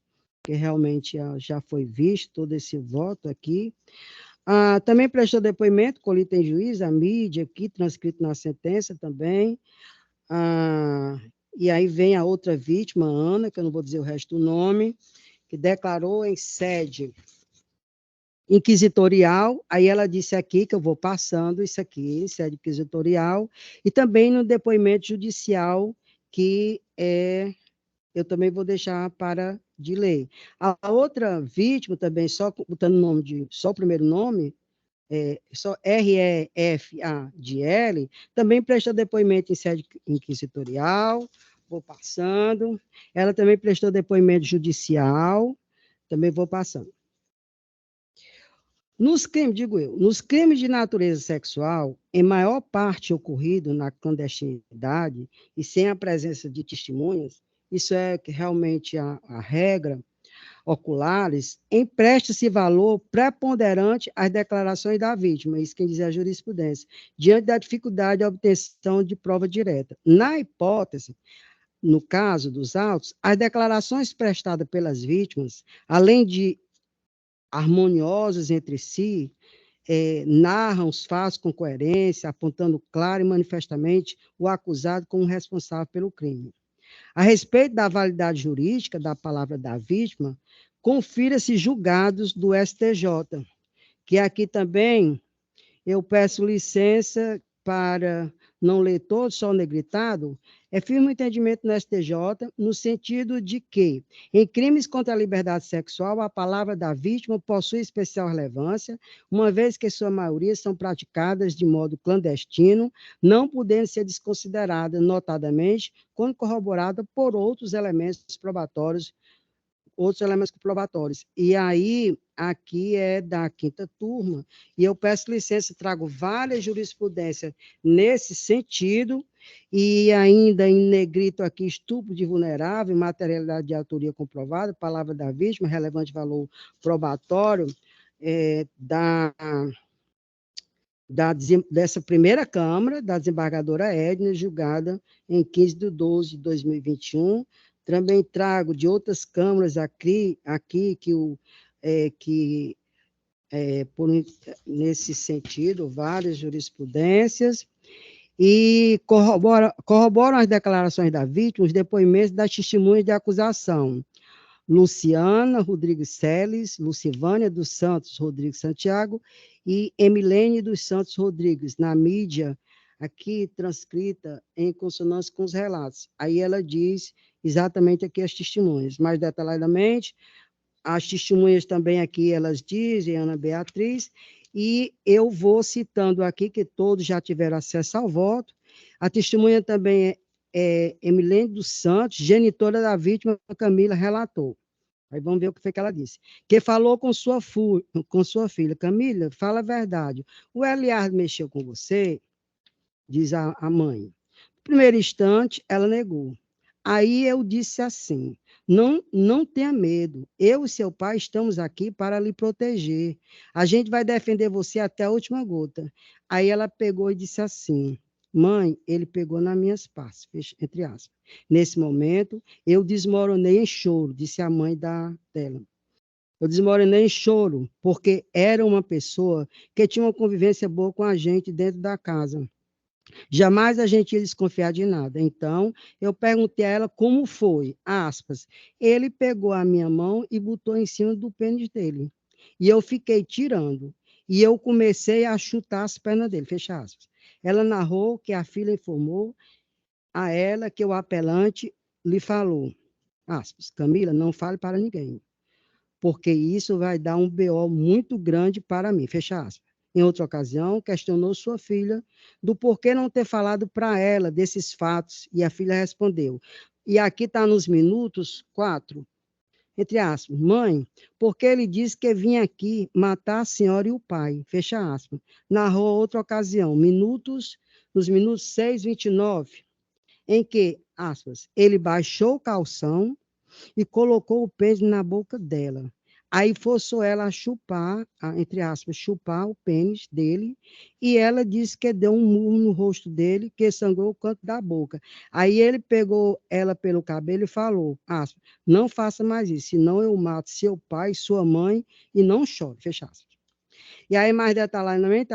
que realmente já foi visto todo esse voto aqui. Também prestou depoimento, colhido em juízo, a mídia aqui, transcrito na sentença também. E aí vem a outra vítima, Ana, que eu não vou dizer o resto do nome, que declarou em sede inquisitorial, aí ela disse aqui, que eu vou passando isso aqui, em sede inquisitorial, e também no depoimento judicial, que eu também vou deixar para de ler. A outra vítima também, só botando o nome só o primeiro nome, só REFA de L, também presta depoimento em sede inquisitorial, vou passando. Ela também prestou depoimento judicial, também vou passando. Nos crimes de natureza sexual, em maior parte ocorrido na clandestinidade e sem a presença de testemunhas, isso é realmente a regra, oculares, empresta-se valor preponderante às declarações da vítima, isso quem diz a jurisprudência, diante da dificuldade de obtenção de prova direta. Na hipótese, no caso dos autos, as declarações prestadas pelas vítimas, além de harmoniosas entre si, narram os fatos com coerência, apontando claro e manifestamente o acusado como responsável pelo crime. A respeito da validade jurídica da palavra da vítima, confira-se julgados do STJ, que aqui também eu peço licença para não ler todo, só o negritado, é firme o entendimento no STJ, no sentido de que, em crimes contra a liberdade sexual, a palavra da vítima possui especial relevância, uma vez que sua maioria são praticadas de modo clandestino, não podendo ser desconsiderada, notadamente, quando corroborada por outros elementos probatórios. E aí, aqui é da 5ª turma, e eu peço licença, trago várias jurisprudências nesse sentido, e ainda em negrito aqui, estupro de vulnerável, materialidade de autoria comprovada, palavra da vítima, relevante valor probatório, dessa primeira Câmara, da desembargadora Edna, julgada em 15/12/2021, também trago de outras câmaras aqui nesse sentido, várias jurisprudências, e corroboram as declarações da vítima, os depoimentos das testemunhas de acusação. Luciana Rodrigues Celes, Lucivânia dos Santos Rodrigues Santiago e Emilene dos Santos Rodrigues, na mídia, aqui transcrita em consonância com os relatos. Aí ela diz exatamente aqui as testemunhas, mais detalhadamente, as testemunhas também aqui elas dizem, Ana Beatriz, e eu vou citando aqui, que todos já tiveram acesso ao voto, a testemunha também é Emilene dos Santos, genitora da vítima, Camila, relatou. Aí vamos ver o que foi que ela disse. Que falou com sua filha, Camila, fala a verdade. O Eliardo mexeu com você? Diz a mãe. No primeiro instante, ela negou. Aí eu disse assim, não tenha medo, eu e seu pai estamos aqui para lhe proteger. A gente vai defender você até a última gota. Aí ela pegou e disse assim, mãe, ele pegou nas minhas partes, entre aspas. Nesse momento, eu desmoronei em choro, disse a mãe dela. Eu desmoronei em choro, porque era uma pessoa que tinha uma convivência boa com a gente dentro da casa. Jamais a gente ia desconfiar de nada. Então, eu perguntei a ela como foi, aspas. Ele pegou a minha mão e botou em cima do pênis dele. E eu fiquei tirando. E eu comecei a chutar as pernas dele, fecha aspas. Ela narrou que a filha informou a ela que o apelante lhe falou, aspas, Camila, não fale para ninguém, porque isso vai dar um BO muito grande para mim, fecha aspas. Em outra ocasião, questionou sua filha do porquê não ter falado para ela desses fatos, e a filha respondeu. E aqui está nos minutos 4, entre aspas, mãe, porque ele disse que vinha aqui matar a senhora e o pai, fecha aspas. Narrou outra ocasião, nos minutos 6:29, em que, aspas, ele baixou o calção e colocou o pênis na boca dela. Aí forçou ela a chupar, entre aspas, chupar o pênis dele, e ela disse que deu um murro no rosto dele, que sangrou o canto da boca. Aí ele pegou ela pelo cabelo e falou, aspas, não faça mais isso, senão eu mato seu pai, sua mãe, e não chore, fecha aspas. E aí, mais detalhadamente,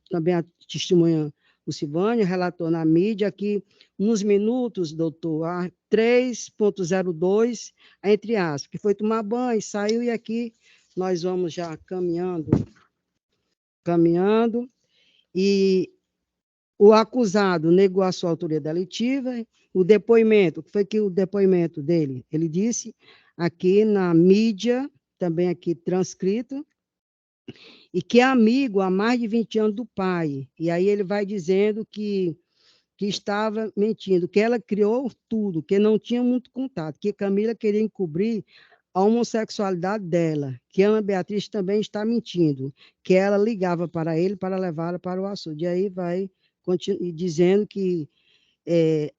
também a testemunha Lucivânia relatou na mídia que, nos minutos, doutor, 3.02, entre aspas, que foi tomar banho, saiu, e aqui nós vamos já caminhando, e o acusado negou a sua autoria delitiva, o depoimento, que foi que o depoimento dele, ele disse aqui na mídia, também aqui transcrito, e que é amigo há mais de 20 anos do pai. E aí ele vai dizendo que que estava mentindo, que ela criou tudo, que não tinha muito contato, que Camila queria encobrir a homossexualidade dela, que Ana Beatriz também está mentindo, que ela ligava para ele para levá-la para o açude. E aí vai dizendo que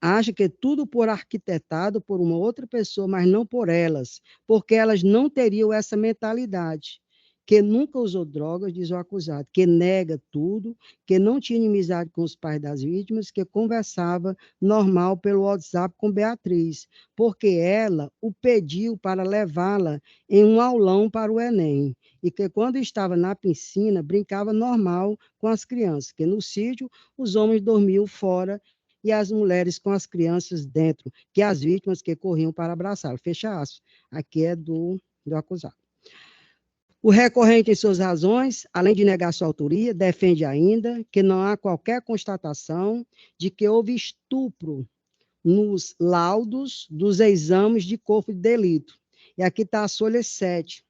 acha que é tudo por arquitetado por uma outra pessoa, mas não por elas, porque elas não teriam essa mentalidade, que nunca usou drogas, diz o acusado, que nega tudo, que não tinha inimizade com os pais das vítimas, que conversava normal pelo WhatsApp com Beatriz, porque ela o pediu para levá-la em um aulão para o Enem, e que quando estava na piscina, brincava normal com as crianças, que no sítio os homens dormiam fora e as mulheres com as crianças dentro, que as vítimas que corriam para abraçá-lo. Fecha aspas. Aqui é do acusado. O recorrente, em suas razões, além de negar sua autoria, defende ainda que não há qualquer constatação de que houve estupro nos laudos dos exames de corpo de delito. E aqui está a folha 7.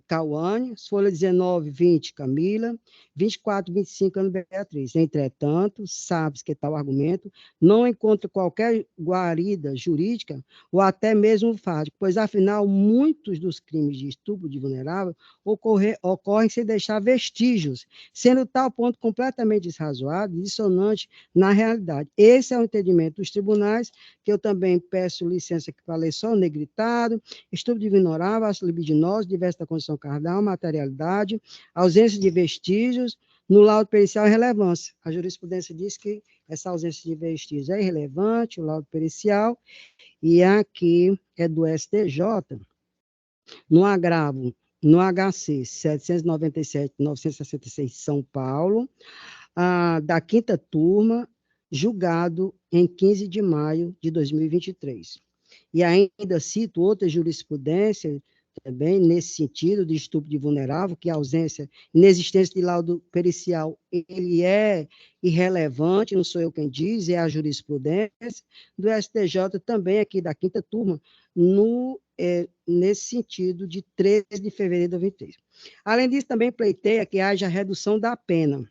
Cauane, folha 19, 20, Camila, 24, 25, Ana Beatriz. Entretanto, sabe-se que tal argumento não encontra qualquer guarida jurídica ou até mesmo fático, pois, afinal, muitos dos crimes de estupro de vulnerável ocorrem sem deixar vestígios, sendo tal ponto completamente desrazoado e dissonante na realidade. Esse é o entendimento dos tribunais, que eu também peço licença que falei só o negritado, estupro de vulnerável, ato libidinoso, diversa condição carnal, materialidade, ausência de vestígios, no laudo pericial e relevância. A jurisprudência diz que essa ausência de vestígios é irrelevante, o laudo pericial, e aqui é do STJ, no agravo, no HC 797-966, São Paulo, da 5ª turma, julgado em 15 de maio de 2023. E ainda cito outra jurisprudência, também nesse sentido, de estupro de vulnerável, que a ausência, inexistência de laudo pericial, ele é irrelevante, não sou eu quem diz, é a jurisprudência do STJ, também aqui da 5ª turma, nesse sentido, de 13 de fevereiro de 2023. Além disso, também pleiteia que haja redução da pena,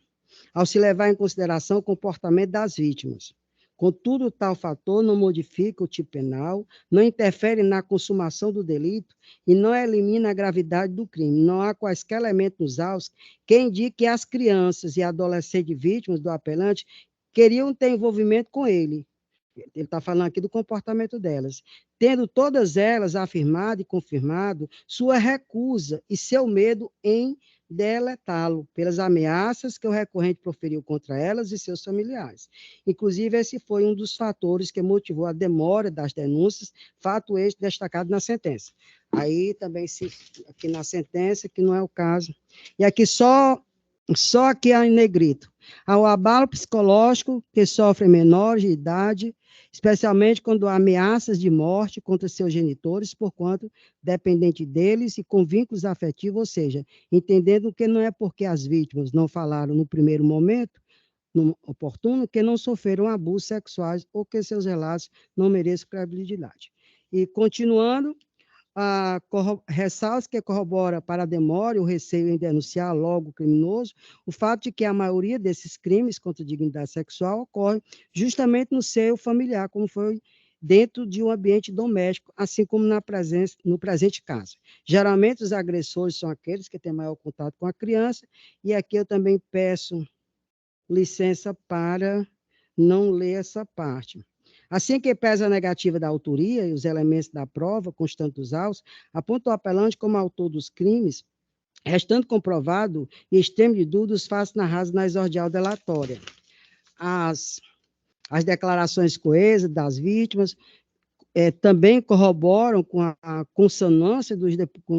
ao se levar em consideração o comportamento das vítimas. Contudo, tal fator não modifica o tipo penal, não interfere na consumação do delito e não elimina a gravidade do crime. Não há quaisquer elementos nos autos que indique que as crianças e adolescentes vítimas do apelante queriam ter envolvimento com ele. Ele está falando aqui do comportamento delas. Tendo todas elas afirmado e confirmado sua recusa e seu medo em deletá-lo, pelas ameaças que o recorrente proferiu contra elas e seus familiares. Inclusive, esse foi um dos fatores que motivou a demora das denúncias, fato este destacado na sentença. Aí também, aqui na sentença, que não é o caso. E aqui só aqui em negrito. Ao abalo psicológico que sofrem menores de idade, especialmente quando há ameaças de morte contra seus genitores, porquanto dependente deles e com vínculos afetivos, ou seja, entendendo que não é porque as vítimas não falaram no primeiro momento, no oportuno, que não sofreram abusos sexuais ou que seus relatos não mereçam credibilidade. E continuando, ressalta que corrobora para a demora e o receio em denunciar logo o criminoso, o fato de que a maioria desses crimes contra a dignidade sexual ocorre justamente no seio familiar, como foi dentro de um ambiente doméstico, assim como no presente caso. Geralmente, os agressores são aqueles que têm maior contato com a criança, e aqui eu também peço licença para não ler essa parte. Assim que pesa a negativa da autoria e os elementos da prova, constante dos autos, aponta o apelante como autor dos crimes, restando comprovado e extremo de dúvida os fatos narrados na exordial delatória. As declarações coesas das vítimas também corroboram com a consonância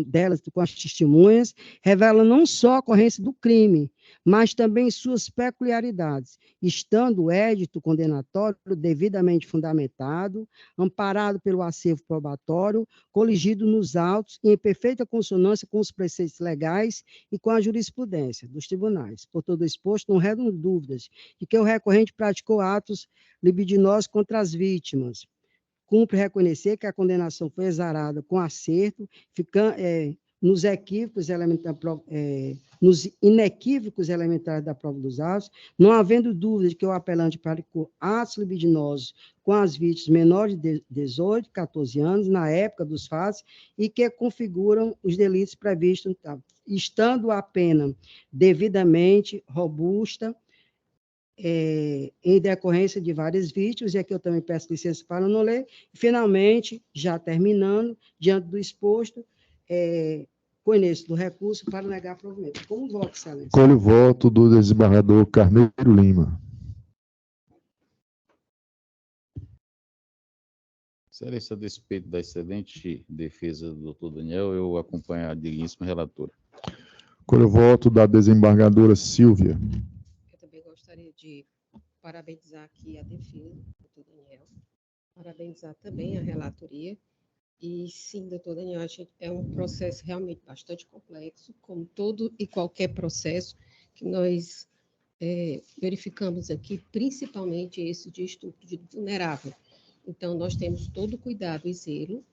delas com as testemunhas, revelam não só a ocorrência do crime, mas também suas peculiaridades, estando o édito condenatório devidamente fundamentado, amparado pelo acervo probatório, coligido nos autos e em perfeita consonância com os preceitos legais e com a jurisprudência dos tribunais. Por todo exposto, não restam dúvidas de que o recorrente praticou atos libidinosos contra as vítimas. Cumpre reconhecer que a condenação foi exarada com acerto, nos inequívocos elementares da prova dos autos, não havendo dúvida de que o apelante praticou atos libidinosos com as vítimas menores de 18, 14 anos, na época dos fatos, e que configuram os delitos previstos, estando a pena devidamente robusta, em decorrência de várias vítimas, e aqui eu também peço licença para não ler, finalmente, já terminando, diante do exposto, conheço do recurso para negar provimento. Como voto, excelência? Colho o voto do desembargador Carneiro Lima. Excelência, a despeito da excelente defesa do doutor Daniel, eu acompanho a digníssima relatora. Colho o voto da desembargadora Silvia. Eu também gostaria de parabenizar aqui a defesa do doutor Daniel, parabenizar também a relatoria. E sim, doutor Daniel, é um processo realmente bastante complexo, como todo e qualquer processo que nós verificamos aqui, principalmente esse de estupro de vulnerável. Então, nós temos todo o cuidado e zelo.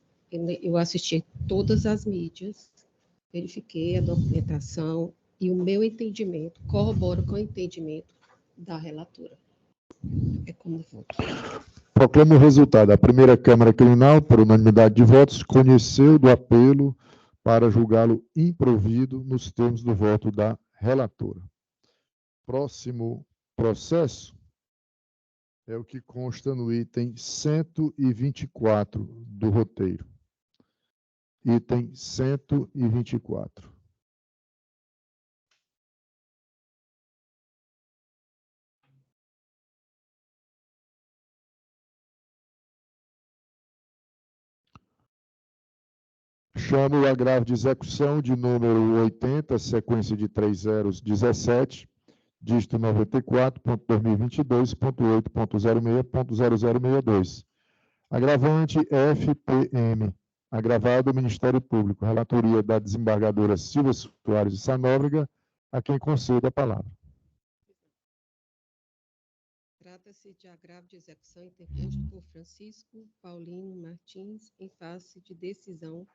Eu assisti todas as mídias, verifiquei a documentação e o meu entendimento corrobora com o entendimento da relatora. É como voto. Proclamo o resultado. A primeira Câmara Criminal, por unanimidade de votos, conheceu do apelo para julgá-lo improvido nos termos do voto da relatora. Próximo processo é o que consta no item 124 do roteiro. Item 124. Chamo o agravo de execução de número 80, sequência de 3017, dígito 94.2022.8.06.0062. Agravante FPM. Agravado Ministério Público. Relatoria da desembargadora Silvia Soares de Sanóbrega, a quem concedo a palavra. Trata-se de agravo de execução interposto por Francisco Paulino Martins, em face de decisão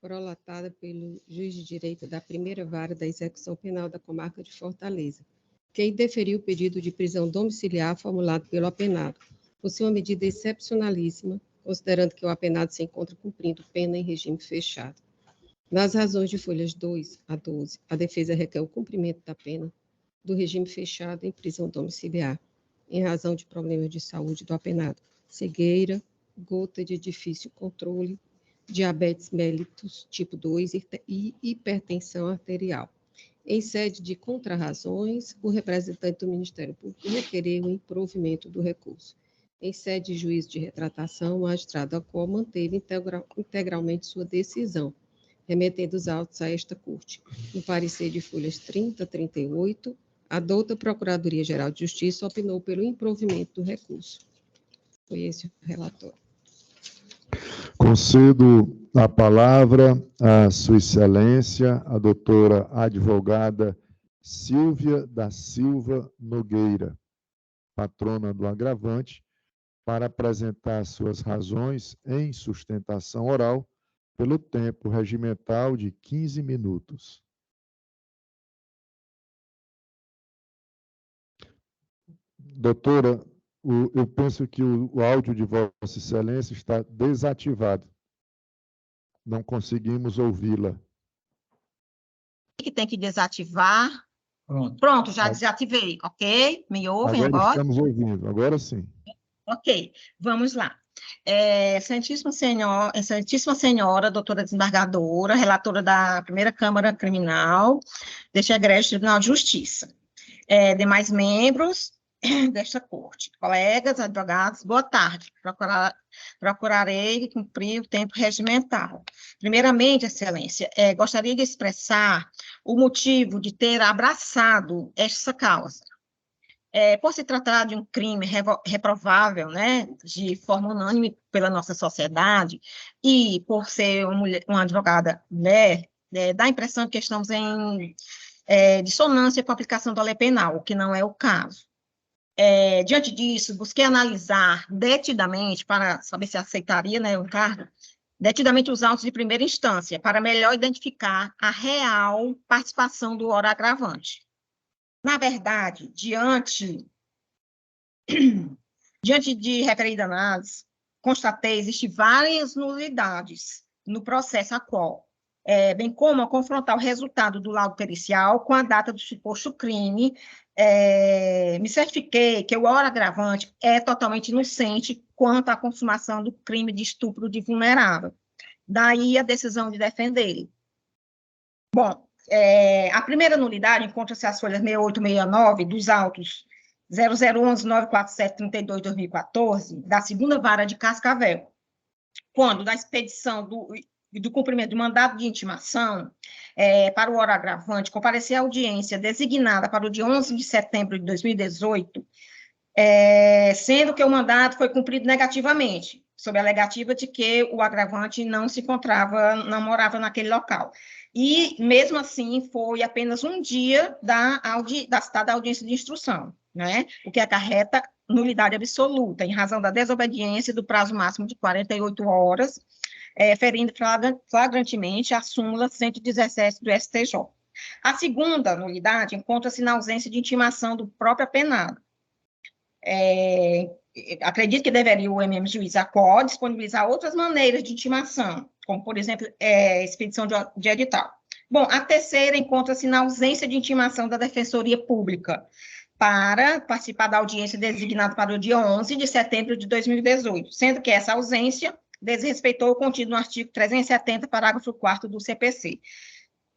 prolatada pelo juiz de direito da primeira vara da execução penal da comarca de Fortaleza, que indeferiu o pedido de prisão domiciliar formulado pelo apenado, por ser uma medida excepcionalíssima, considerando que o apenado se encontra cumprindo pena em regime fechado. Nas razões de folhas 2 a 12, a defesa requer o cumprimento da pena do regime fechado em prisão domiciliar, em razão de problemas de saúde do apenado, cegueira, gota de difícil controle, diabetes mellitus tipo 2 e hipertensão arterial. Em sede de contrarrazões, o representante do Ministério Público requereu o improvimento do recurso. Em sede de juízo de retratação, o magistrado da qual manteve integralmente sua decisão, remetendo os autos a esta Corte. No parecer de folhas 30 a 38, a douta Procuradoria-Geral de Justiça opinou pelo improvimento do recurso. Foi esse o relatório. Concedo a palavra à Sua Excelência, a doutora advogada Silvia da Silva Nogueira, patrona do agravante, para apresentar suas razões em sustentação oral pelo tempo regimental de 15 minutos. Doutora, eu penso que o áudio de Vossa Excelência está desativado. Não conseguimos ouvi-la. Que tem que desativar. Pronto, já desativei, ok? Me ouvem agora? Estamos ouvindo, agora sim. Ok, vamos lá. Santíssima Senhora, doutora desembargadora, relatora da Primeira Câmara Criminal deste Egrégio Tribunal de Justiça. Demais membros desta corte, colegas, advogados, boa tarde. Procurarei cumprir o tempo regimental. Primeiramente, Excelência, gostaria de expressar o motivo de ter abraçado esta causa. Por se tratar de um crime reprovável, né, de forma unânime pela nossa sociedade, e por ser uma advogada mulher, dá a impressão que estamos em dissonância com a aplicação da lei penal, o que não é o caso. Diante disso, busquei analisar detidamente para saber se aceitaria, né, o encargo, detidamente os autos de primeira instância, para melhor identificar a real participação do ora agravante. Na verdade, diante de referida análise, constatei existir várias nulidades no processo a qual, bem como a confrontar o resultado do laudo pericial com a data do suposto crime, me certifiquei que o ora agravante é totalmente inocente quanto à consumação do crime de estupro de vulnerável. Daí a decisão de defender. Bom, a primeira nulidade encontra-se as folhas 68 e 69 dos autos 0011-947-32-2014, da segunda vara de Cascavel, quando, da expedição do cumprimento do mandado de intimação para o ora agravante, comparecer à audiência designada para o dia 11 de setembro de 2018, sendo que o mandado foi cumprido negativamente, sob a alegativa de que o agravante não morava naquele local. E, mesmo assim, foi apenas um dia da citada audiência de instrução, né? O que acarreta nulidade absoluta, em razão da desobediência do prazo máximo de 48 horas, ferindo flagrantemente a súmula 117 do STJ. A segunda nulidade encontra-se na ausência de intimação do próprio apenado. Acredito que deveria o juiz ACO disponibilizar outras maneiras de intimação, como, por exemplo, expedição de edital. Bom, a terceira encontra-se na ausência de intimação da Defensoria Pública para participar da audiência designada para o dia 11 de setembro de 2018, sendo que essa ausência desrespeitou o contido no artigo 370, parágrafo 4º do CPC.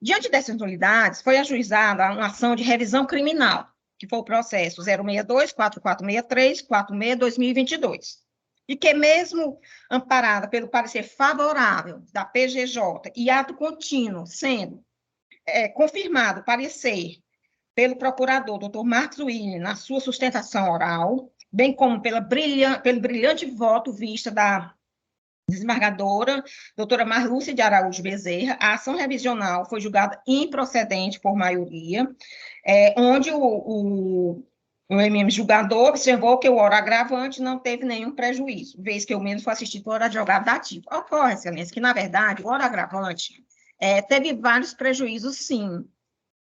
Diante dessas nulidades, foi ajuizada uma ação de revisão criminal, que foi o processo 062-4463-46-2022, e que, mesmo amparada pelo parecer favorável da PGJ e ato contínuo, sendo confirmado o parecer pelo procurador, Dr. Marcos William, na sua sustentação oral, bem como pelo brilhante voto vista da desembargadora, doutora Marlúcia de Araújo Bezerra, a ação revisional foi julgada improcedente por maioria, onde o julgador observou que o ora agravante não teve nenhum prejuízo, vez que o mesmo foi assistido por advogado dativo. Ocorre, excelência, que, na verdade, o ora agravante teve vários prejuízos, sim,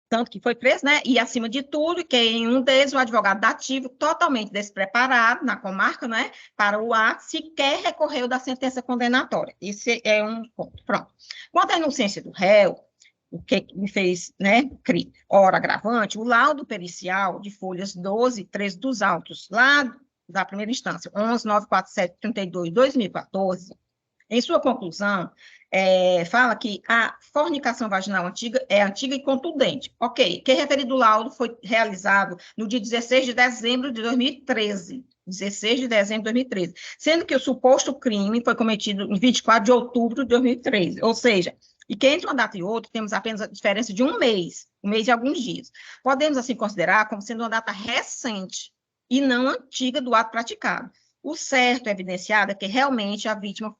tanto que foi preso, né? E, acima de tudo, que em um deles, o advogado dativo, totalmente despreparado na comarca, né? Para o ato, sequer recorreu da sentença condenatória. Esse é um ponto. Pronto. Quanto à inocência do réu, o que me fez, né? Ora agravante, o laudo pericial de folhas 12 e 13 dos autos, lá da primeira instância, 11.947-32/2014, em sua conclusão, fala que a fornicação vaginal antiga é antiga e contundente. Ok, que referido laudo foi realizado no dia 16 de dezembro de 2013. 16 de dezembro de 2013. Sendo que o suposto crime foi cometido em 24 de outubro de 2013. Ou seja, e que entre uma data e outra temos apenas a diferença de um mês e alguns dias. Podemos, assim, considerar como sendo uma data recente e não antiga do ato praticado. O certo evidenciado é que realmente a vítima,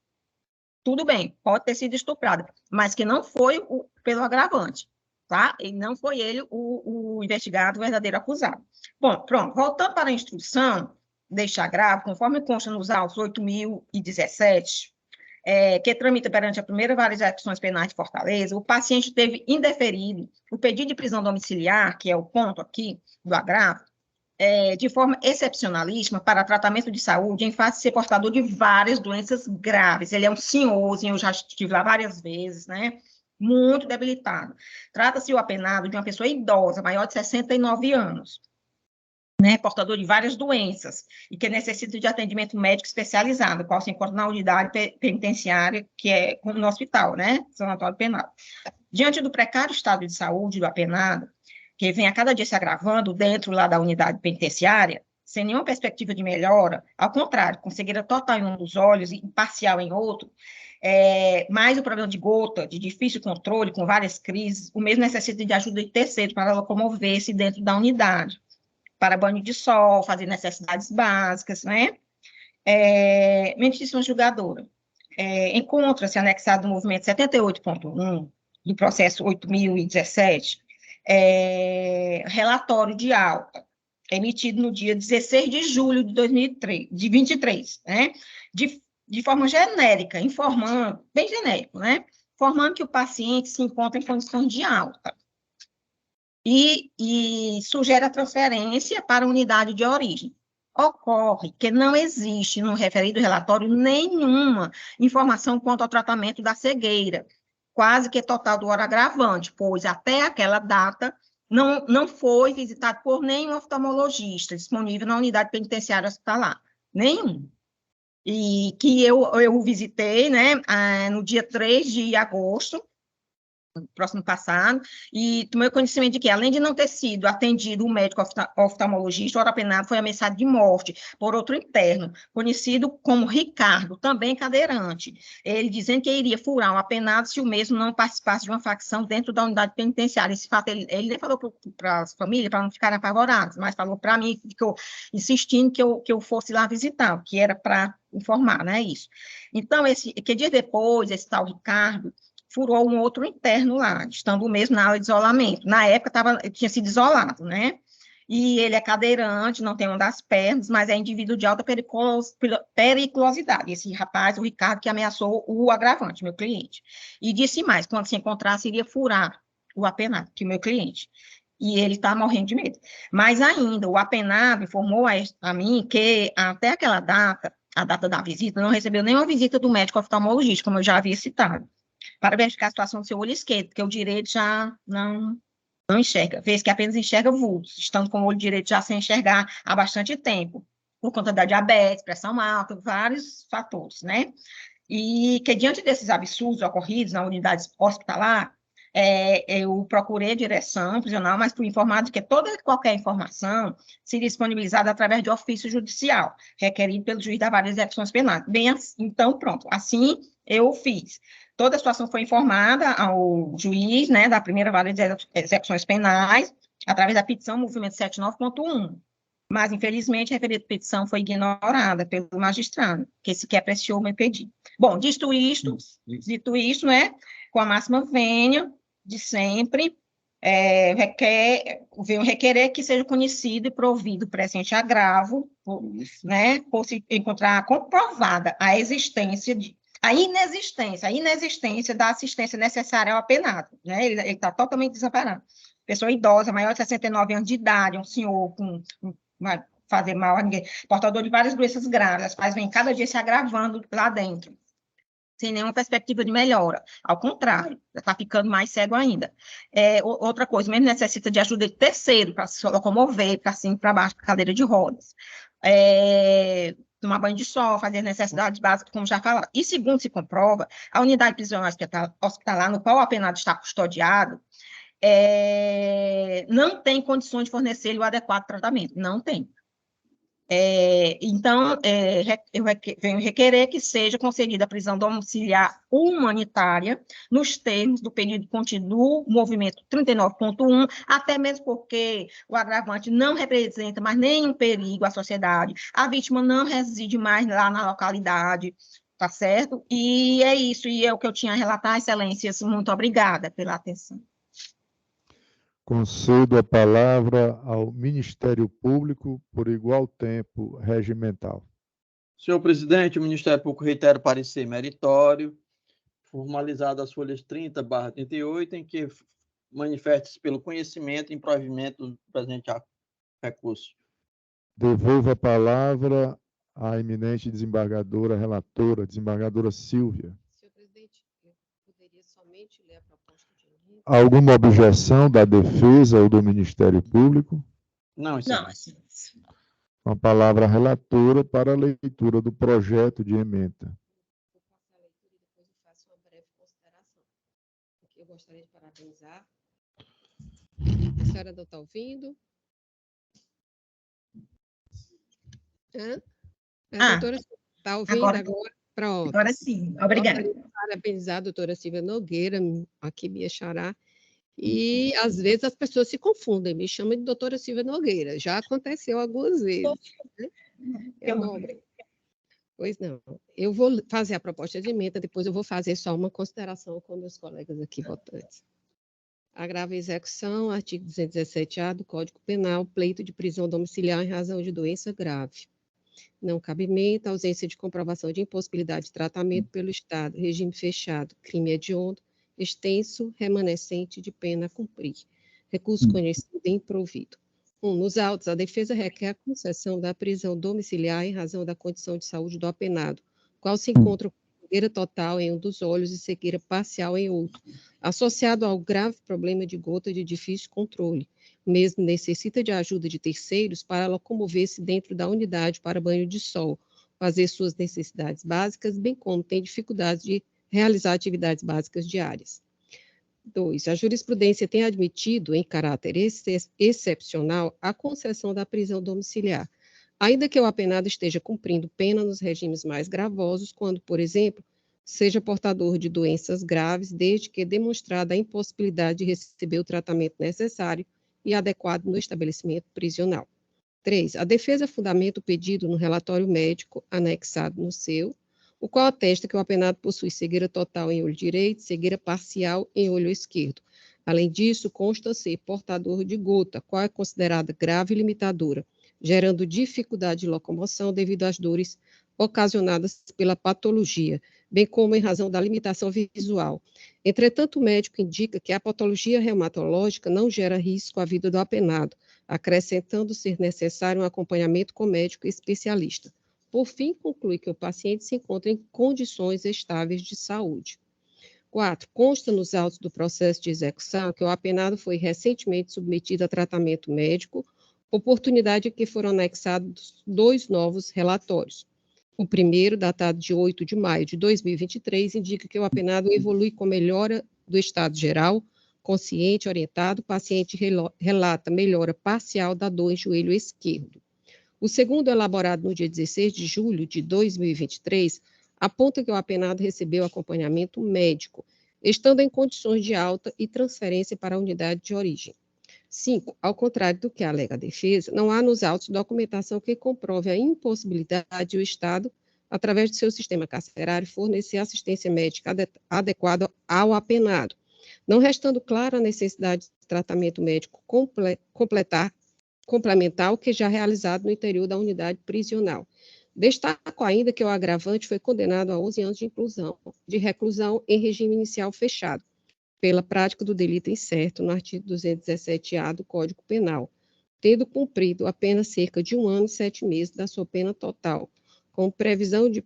tudo bem, pode ter sido estuprada, mas que não foi pelo agravante, tá? E não foi ele o investigado, o verdadeiro acusado. Bom, pronto, voltando para a instrução deste agravo, conforme consta nos autos 8.017, que tramita perante a primeira vara de execuções penais de Fortaleza, o paciente teve indeferido o pedido de prisão domiciliar, que é o ponto aqui do agravo, de forma excepcionalíssima para tratamento de saúde, em face de ser portador de várias doenças graves. Ele é um senhorzinho, eu já estive lá várias vezes, né? Muito debilitado. Trata-se o apenado de uma pessoa idosa, maior de 69 anos, né? Portador de várias doenças, e que necessita de atendimento médico especializado, qual se encontra na unidade penitenciária, que é no hospital, né? São Antônio Penal. Diante do precário estado de saúde do apenado, que vem a cada dia se agravando dentro lá da unidade penitenciária, sem nenhuma perspectiva de melhora, ao contrário, com cegueira total em um dos olhos e parcial em outro, mais o problema de gota, de difícil controle, com várias crises, o mesmo necessita de ajuda de terceiro para locomover-se dentro da unidade, para banho de sol, fazer necessidades básicas, né? Meritíssima julgadora, encontra-se anexado no movimento 78.1 do processo 8.017, relatório de alta, emitido no dia 16 de julho de 2023, né, de forma genérica, informando, bem genérico, né? Informando que o paciente se encontra em condições de alta. E sugere a transferência para a unidade de origem. Ocorre que não existe no referido relatório nenhuma informação quanto ao tratamento da cegueira, quase que total do agravante, pois até aquela data não foi visitado por nenhum oftalmologista disponível na unidade penitenciária hospitalar, nenhum. E que eu visitei, né, no dia 3 de agosto, próximo passado, e tomei conhecimento de que, além de não ter sido atendido o médico oftalmologista, o orapenado foi ameaçado de morte por outro interno, conhecido como Ricardo, também cadeirante. Ele dizendo que iria furar um apenado se o mesmo não participasse de uma facção dentro da unidade penitenciária. Esse fato, ele nem falou para as famílias, para não ficarem apavoradas, mas falou para mim, insistindo que eu fosse lá visitar, que era para informar, né, isso. Então, que dia depois, esse tal Ricardo furou um outro interno lá, estando mesmo na aula de isolamento. Na época, tinha sido isolado, né? E ele é cadeirante, não tem uma das pernas, mas é indivíduo de alta periculosidade. Esse rapaz, o Ricardo, que ameaçou o agravante, meu cliente. E disse mais, quando se encontrasse, iria furar o apenado, que meu cliente. E ele está morrendo de medo. Mas ainda, o apenado informou a mim que até aquela data, a data da visita, não recebeu nenhuma visita do médico oftalmologista, como eu já havia citado, para verificar a situação do seu olho esquerdo, porque o direito já não enxerga, vez que apenas enxerga vultos, estando com o olho direito já sem enxergar há bastante tempo, por conta da diabetes, pressão alta, vários fatores, né? E que, diante desses absurdos ocorridos na unidade hospitalar, eu procurei a direção prisional, mas fui informado de que toda e qualquer informação seria disponibilizada através de ofício judicial, requerido pelo juiz da vara de execuções penais. Bem, então, pronto, assim eu fiz. Toda a situação foi informada ao juiz, né, da primeira vara de execuções penais, através da petição movimento 79.1. Mas, infelizmente, a referida petição foi ignorada pelo magistrado, que sequer apreciou o meu pedido. Bom, dito isto, né, com a máxima vênia de sempre, venho requerer que seja conhecido e provido presente agravo, né, por se encontrar comprovada a inexistência da assistência necessária ao apenado, né? Ele está totalmente desamparado. Pessoa idosa, maior de 69 anos de idade, um senhor com fazer mal a ninguém, portador de várias doenças graves, as quais vêm cada dia se agravando lá dentro, sem nenhuma perspectiva de melhora. Ao contrário, está ficando mais cego ainda. Outra coisa, mesmo necessita de ajuda de terceiro para se locomover, para cima e para baixo, para cadeira de rodas. Tomar banho de sol, fazer necessidades básicas, como já falado. E, segundo se comprova, a unidade prisional hospitalar, no qual o apenado está custodiado, não tem condições de fornecer-lhe o adequado tratamento. Não tem. Então, eu venho requerer que seja concedida a prisão domiciliar humanitária nos termos do período contínuo movimento 39.1, até mesmo porque o agravante não representa mais nenhum perigo à sociedade, a vítima não reside mais lá na localidade, tá certo? E é isso, e é o que eu tinha a relatar, excelências, muito obrigada pela atenção. Concedo a palavra ao Ministério Público por igual tempo regimental. Senhor presidente, o Ministério Público reitera o parecer meritório, formalizado as folhas 30/38, em que manifesta-se pelo conhecimento e improvimento do presente recurso. Devolvo a palavra à eminente desembargadora relatora, desembargadora Silvia. Senhor presidente, eu poderia somente ler a proposta de emenda? Alguma objeção da defesa ou do Ministério Público? Não, excelência. Com a palavra à relatora para a leitura do projeto de emenda. Vou passar a leitura e depois eu faço uma breve consideração. Aqui eu gostaria de parabenizar. A senhora não está ouvindo? A doutora está ouvindo agora? Pronto. Agora sim, obrigada. Parabenizar a doutora Silvia Nogueira, aqui minha xará. E, às vezes, as pessoas se confundem, me chamam de doutora Silvia Nogueira. Já aconteceu algumas vezes. Né? Pois não. Eu vou fazer a proposta de emenda, depois eu vou fazer só uma consideração com meus colegas aqui votantes. Agravo a execução, artigo 217-A do Código Penal, pleito de prisão domiciliar em razão de doença grave. Não cabimento, ausência de comprovação de impossibilidade de tratamento pelo Estado, regime fechado, crime hediondo, extenso, remanescente de pena a cumprir. Recurso conhecido e improvido. 1. Nos autos, a defesa requer a concessão da prisão domiciliar em razão da condição de saúde do apenado, qual se encontra com cegueira total em um dos olhos e cegueira parcial em outro, associado ao grave problema de gota de difícil controle. Mesmo necessita de ajuda de terceiros para locomover-se dentro da unidade para banho de sol, fazer suas necessidades básicas, bem como tem dificuldades de realizar atividades básicas diárias. 2. A jurisprudência tem admitido, em caráter excepcional, a concessão da prisão domiciliar, ainda que o apenado esteja cumprindo pena nos regimes mais gravosos, quando, por exemplo, seja portador de doenças graves, desde que demonstrada a impossibilidade de receber o tratamento necessário e adequado no estabelecimento prisional. 3. A defesa fundamenta o pedido no relatório médico anexado no seu, o qual atesta que o apenado possui cegueira total em olho direito, cegueira parcial em olho esquerdo. Além disso, consta ser portador de gota, qual é considerada grave e limitadora, gerando dificuldade de locomoção devido às dores ocasionadas pela patologia, bem como em razão da limitação visual. Entretanto, o médico indica que a patologia reumatológica não gera risco à vida do apenado, acrescentando ser necessário um acompanhamento com médico especialista. Por fim, conclui que o paciente se encontra em condições estáveis de saúde. 4. Consta nos autos do processo de execução que o apenado foi recentemente submetido a tratamento médico, oportunidade em que foram anexados 2 novos relatórios. O primeiro, datado de 8 de maio de 2023, indica que o apenado evolui com melhora do estado geral, consciente, orientado, o paciente relata melhora parcial da dor em joelho esquerdo. O segundo, elaborado no dia 16 de julho de 2023, aponta que o apenado recebeu acompanhamento médico, estando em condições de alta e transferência para a unidade de origem. 5. Ao contrário do que alega a defesa, não há nos autos documentação que comprove a impossibilidade de o Estado, através de seu sistema carcerário, fornecer assistência médica adequada ao apenado, não restando clara a necessidade de tratamento médico complementar o que já realizado no interior da unidade prisional. Destaco ainda que o agravante foi condenado a 11 anos de reclusão em regime inicial fechado, pela prática do delito incerto no artigo 217-A do Código Penal, tendo cumprido apenas cerca de 1 ano e 7 meses da sua pena total, com previsão de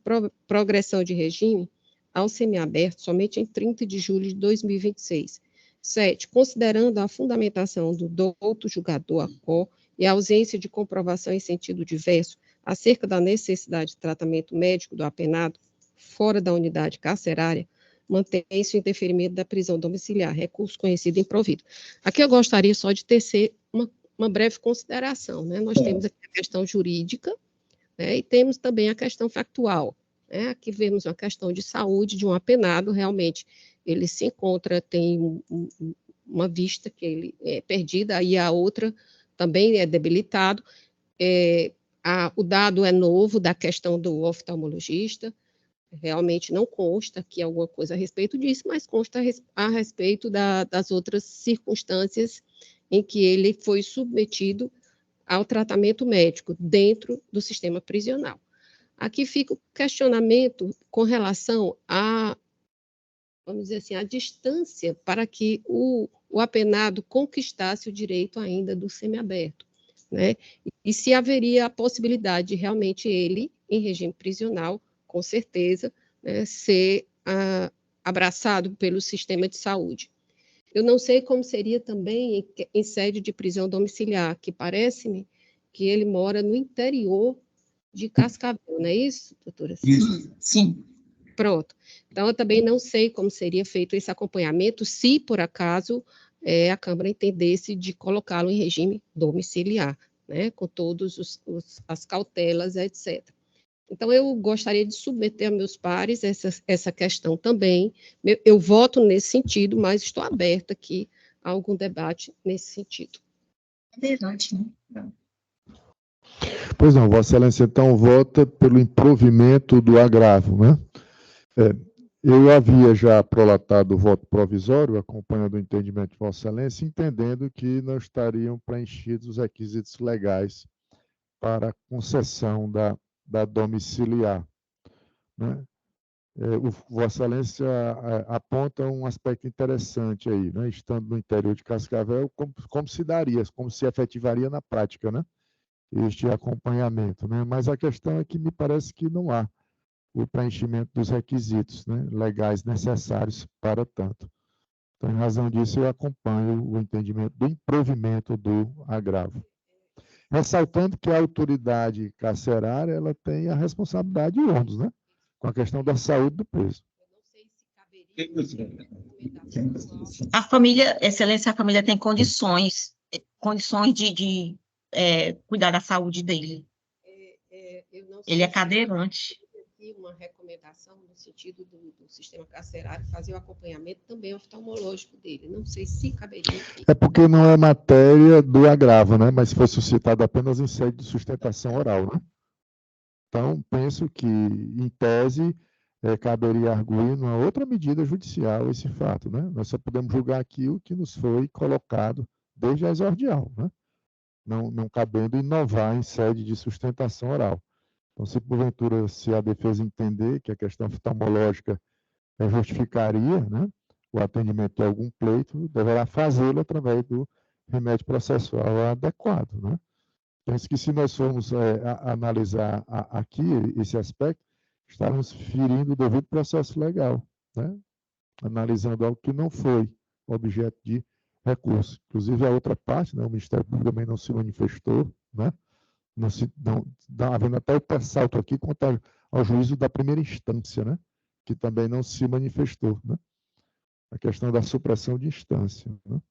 progressão de regime ao semiaberto somente em 30 de julho de 2026. 7. Considerando a fundamentação do douto julgador ACO e a ausência de comprovação em sentido diverso acerca da necessidade de tratamento médico do apenado fora da unidade carcerária, mantém-se o indeferimento da prisão domiciliar, recurso conhecido e improvido. Aqui eu gostaria só de tecer uma breve consideração, né? Nós temos aqui a questão jurídica, né? E temos também a questão factual, né? Aqui vemos uma questão de saúde de um apenado, realmente ele se encontra, tem uma vista que ele é perdida, aí a outra também é debilitado, o dado é novo da questão do oftalmologista, realmente não consta aqui alguma coisa a respeito disso, mas consta a respeito das outras circunstâncias em que ele foi submetido ao tratamento médico dentro do sistema prisional. Aqui fica o questionamento com relação a, vamos dizer assim, a distância para que o apenado conquistasse o direito ainda do semiaberto, né? E se haveria a possibilidade de realmente ele, em regime prisional, com certeza, né, ser abraçado pelo sistema de saúde. Eu não sei como seria também em sede de prisão domiciliar, que parece-me que ele mora no interior de Cascavel, não é isso, doutora? Sim. Pronto. Então, eu também não sei como seria feito esse acompanhamento, se, por acaso, a Câmara entendesse de colocá-lo em regime domiciliar, né, com todas as cautelas, etc. Então, eu gostaria de submeter a meus pares essa questão também. Eu voto nesse sentido, mas estou aberta aqui a algum debate nesse sentido. É verdade, né? Pois não, Vossa Excelência, então, vota pelo improvimento do agravo, né? Eu havia já prolatado o voto provisório, acompanhando o entendimento de Vossa Excelência, entendendo que não estariam preenchidos os requisitos legais para a concessão da da domiciliar, né? Vossa Excelência aponta um aspecto interessante aí, né? Estando no interior de Cascavel, como se daria, como se efetivaria na prática, né? Este acompanhamento, né? Mas a questão é que me parece que não há o preenchimento dos requisitos, né, legais necessários para tanto. Então, em razão disso, eu acompanho o entendimento do improvimento do agravo. Ressaltando que a autoridade carcerária ela tem a responsabilidade e ônus, né, com a questão da saúde do preso. A família, Excelência, a família tem condições de cuidar da saúde dele. Ele é cadeirante. Uma recomendação no sentido do sistema carcerário fazer o acompanhamento também oftalmológico dele. Não sei se caberia aqui. É porque não é matéria do agravo, né? Mas foi suscitado apenas em sede de sustentação oral, né? Então, penso que, em tese, caberia arguir numa outra medida judicial esse fato, né? Nós só podemos julgar aquilo que nos foi colocado desde a exordial, né? Não cabendo inovar em sede de sustentação oral. Então, se porventura, se a defesa entender que a questão oftalmológica justificaria, né, o atendimento de algum pleito, deverá fazê-lo através do remédio processual adequado, né? Penso que se nós formos analisar aqui esse aspecto, estaremos ferindo o devido processo legal, né? Analisando algo que não foi objeto de recurso. Inclusive, a outra parte, né, o Ministério Público também não se manifestou, né? Havendo até o ressalto aqui quanto ao juízo da primeira instância, né? Que também não se manifestou, né? A questão da supressão de instância, né?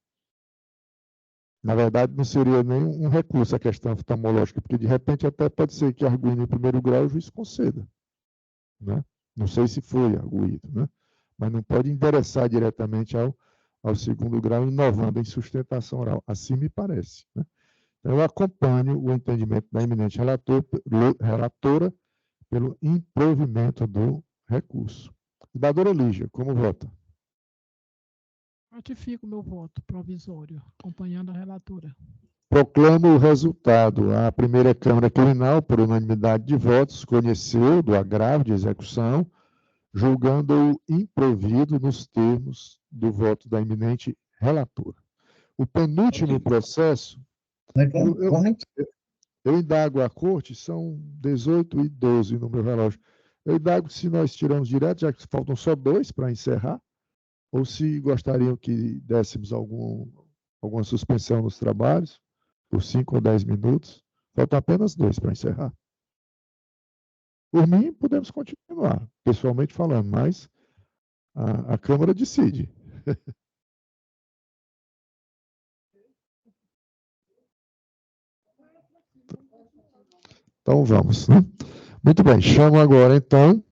Na verdade, não seria nem um recurso a questão oftalmológica, porque de repente até pode ser que arguindo em primeiro grau o juiz conceda, né? Não sei se foi arguído, né? Mas não pode endereçar diretamente ao segundo grau, inovando em sustentação oral. Assim me parece, né? Eu acompanho o entendimento da eminente relatora pelo improvimento do recurso. Desembargadora Lígia, como vota? Ratifico meu voto provisório, acompanhando a relatora. Proclamo o resultado. A primeira Câmara Criminal, por unanimidade de votos, conheceu do agravo de execução, julgando-o improvido nos termos do voto da eminente relatora. O penúltimo processo... Eu indago a corte, são 18h12 no meu relógio. Eu indago se nós tiramos direto, já que faltam só 2 para encerrar, ou se gostariam que dessemos alguma suspensão nos trabalhos, por 5 ou 10 minutos. Faltam apenas 2 para encerrar. Por mim, podemos continuar, pessoalmente falando, mas a Câmara decide. Então, vamos, né? Muito bem, chamo agora, então,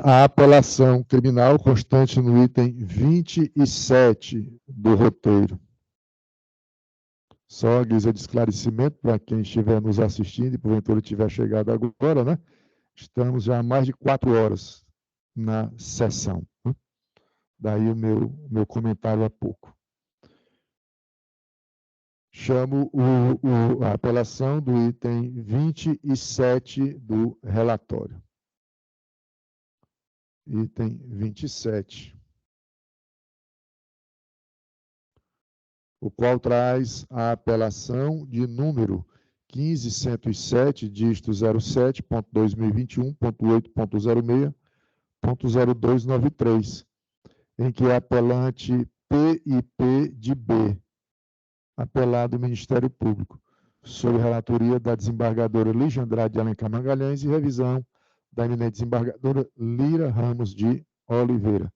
a apelação criminal constante no item 27 do roteiro. Só a guisa de esclarecimento para quem estiver nos assistindo e porventura tiver chegado agora, né? Estamos já há mais de 4 horas na sessão, né? Daí o meu comentário há pouco. Chamo a apelação do item 27 do relatório. Item 27. O qual traz a apelação de número 15.107, dígito 07.2021.8.06.0293, em que o apelante PIP de B, apelado Ministério Público, sob relatoria da desembargadora Lígia Andrade de Alencar Magalhães e revisão da eminente desembargadora Lira Ramos de Oliveira.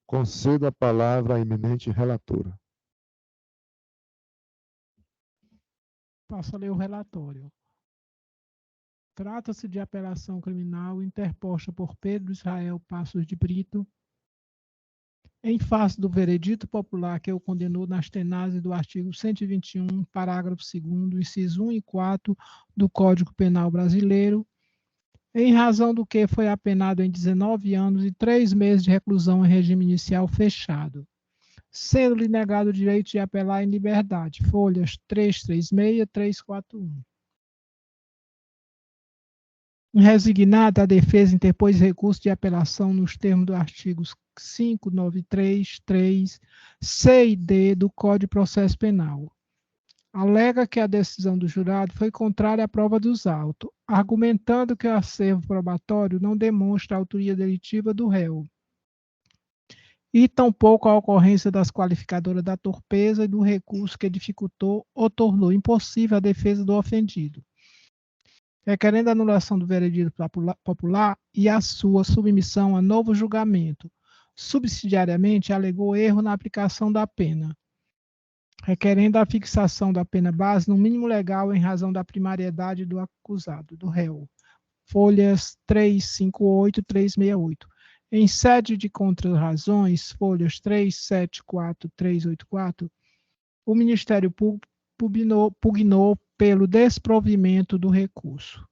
Concedo a palavra à eminente relatora. Passo a ler o relatório. Trata-se de apelação criminal interposta por Pedro Israel Passos de Brito, em face do veredito popular que o condenou nas tenases do artigo 121, parágrafo 2º, inciso 1 e 4 do Código Penal Brasileiro, em razão do que foi apenado em 19 anos e 3 meses de reclusão em regime inicial fechado, sendo-lhe negado o direito de apelar em liberdade. Folhas 336 e 341. Resignada, a defesa interpôs recurso de apelação nos termos dos artigos 593, 3, C e D do Código de Processo Penal. Alega que a decisão do jurado foi contrária à prova dos autos, argumentando que o acervo probatório não demonstra a autoria delitiva do réu, e tampouco a ocorrência das qualificadoras da torpeza e do recurso que dificultou ou tornou impossível a defesa do ofendido, requerendo a anulação do veredito popular e a sua submissão a novo julgamento. Subsidiariamente, alegou erro na aplicação da pena, requerendo a fixação da pena base no mínimo legal em razão da primariedade do acusado, do réu. Folhas 358 e 368. Em sede de contra-razões, folhas 374 e 384, o Ministério Público pugnou pelo desprovimento do recurso.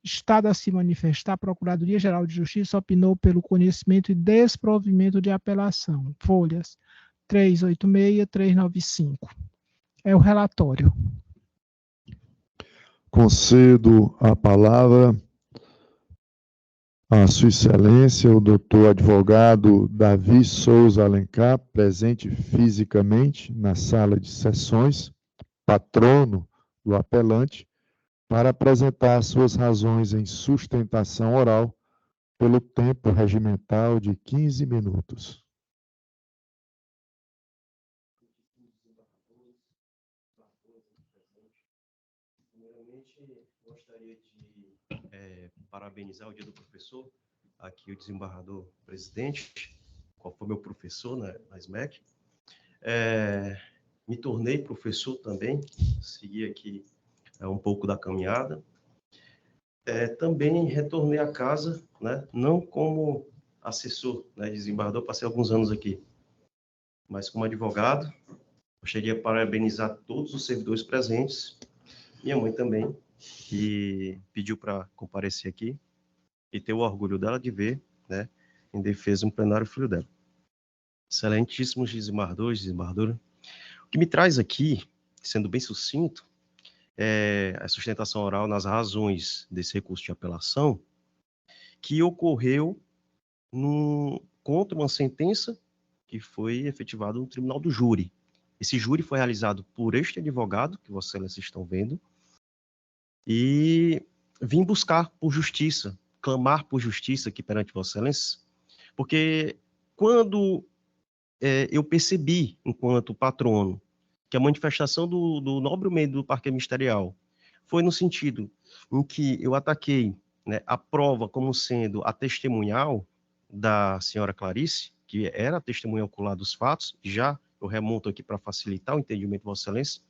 Estado a se manifestar, a Procuradoria-Geral de Justiça opinou pelo conhecimento e desprovimento de apelação. Folhas 386 e 395. É o relatório. Concedo a palavra à Sua Excelência, o doutor advogado Davi Souza Alencar, presente fisicamente na sala de sessões, patrono do apelante, para apresentar suas razões em sustentação oral pelo tempo regimental de 15 minutos. Primeiramente, gostaria de parabenizar o Dia do Professor, aqui o desembargador presidente, qual foi meu professor na SMEC. Me tornei professor também, segui aqui um pouco da caminhada. Também retornei a casa, né, não como assessor, né, desembargador, passei alguns anos aqui, mas como advogado. Gostaria de parabenizar todos os servidores presentes, minha mãe também, que pediu para comparecer aqui, e ter o orgulho dela de ver, né, em defesa um plenário filho dela. Excelentíssimos desembargadores, desembargadora. O que me traz aqui, sendo bem sucinto, é a sustentação oral nas razões desse recurso de apelação, que ocorreu contra uma sentença que foi efetivada no Tribunal do Júri. Esse júri foi realizado por este advogado, que Vossa Excelência estão vendo, e vim buscar por justiça, clamar por justiça aqui perante Vossa Excelência, porque quando eu percebi, enquanto patrono, que a manifestação do nobre meio do parquê ministerial foi no sentido em que eu ataquei, né, a prova como sendo a testemunhal da senhora Clarice, que era a testemunha ocular dos fatos, já eu remonto aqui para facilitar o entendimento de Vossa Excelência.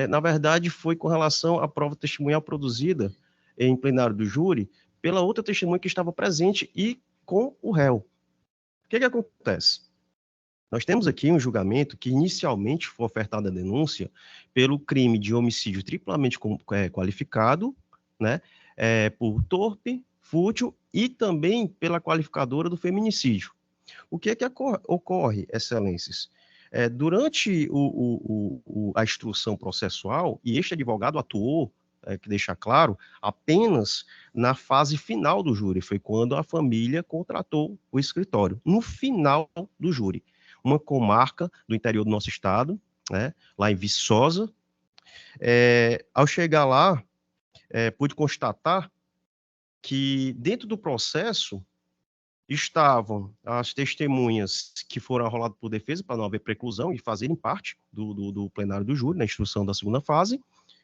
Na verdade, foi com relação à prova testemunhal produzida em plenário do júri pela outra testemunha que estava presente e com o réu. O que acontece? Nós temos aqui um julgamento que inicialmente foi ofertada a denúncia pelo crime de homicídio triplamente qualificado, né, por torpe, fútil e também pela qualificadora do feminicídio. O que ocorre, excelências? Durante a instrução processual, e este advogado atuou, que deixa claro, apenas na fase final do júri, foi quando a família contratou o escritório, no final do júri. Uma comarca do interior do nosso estado, né, lá em Viçosa. Ao chegar lá, pude constatar que dentro do processo estavam as testemunhas que foram arroladas por defesa para não haver preclusão e fazerem parte do plenário do júri, na instrução da segunda fase.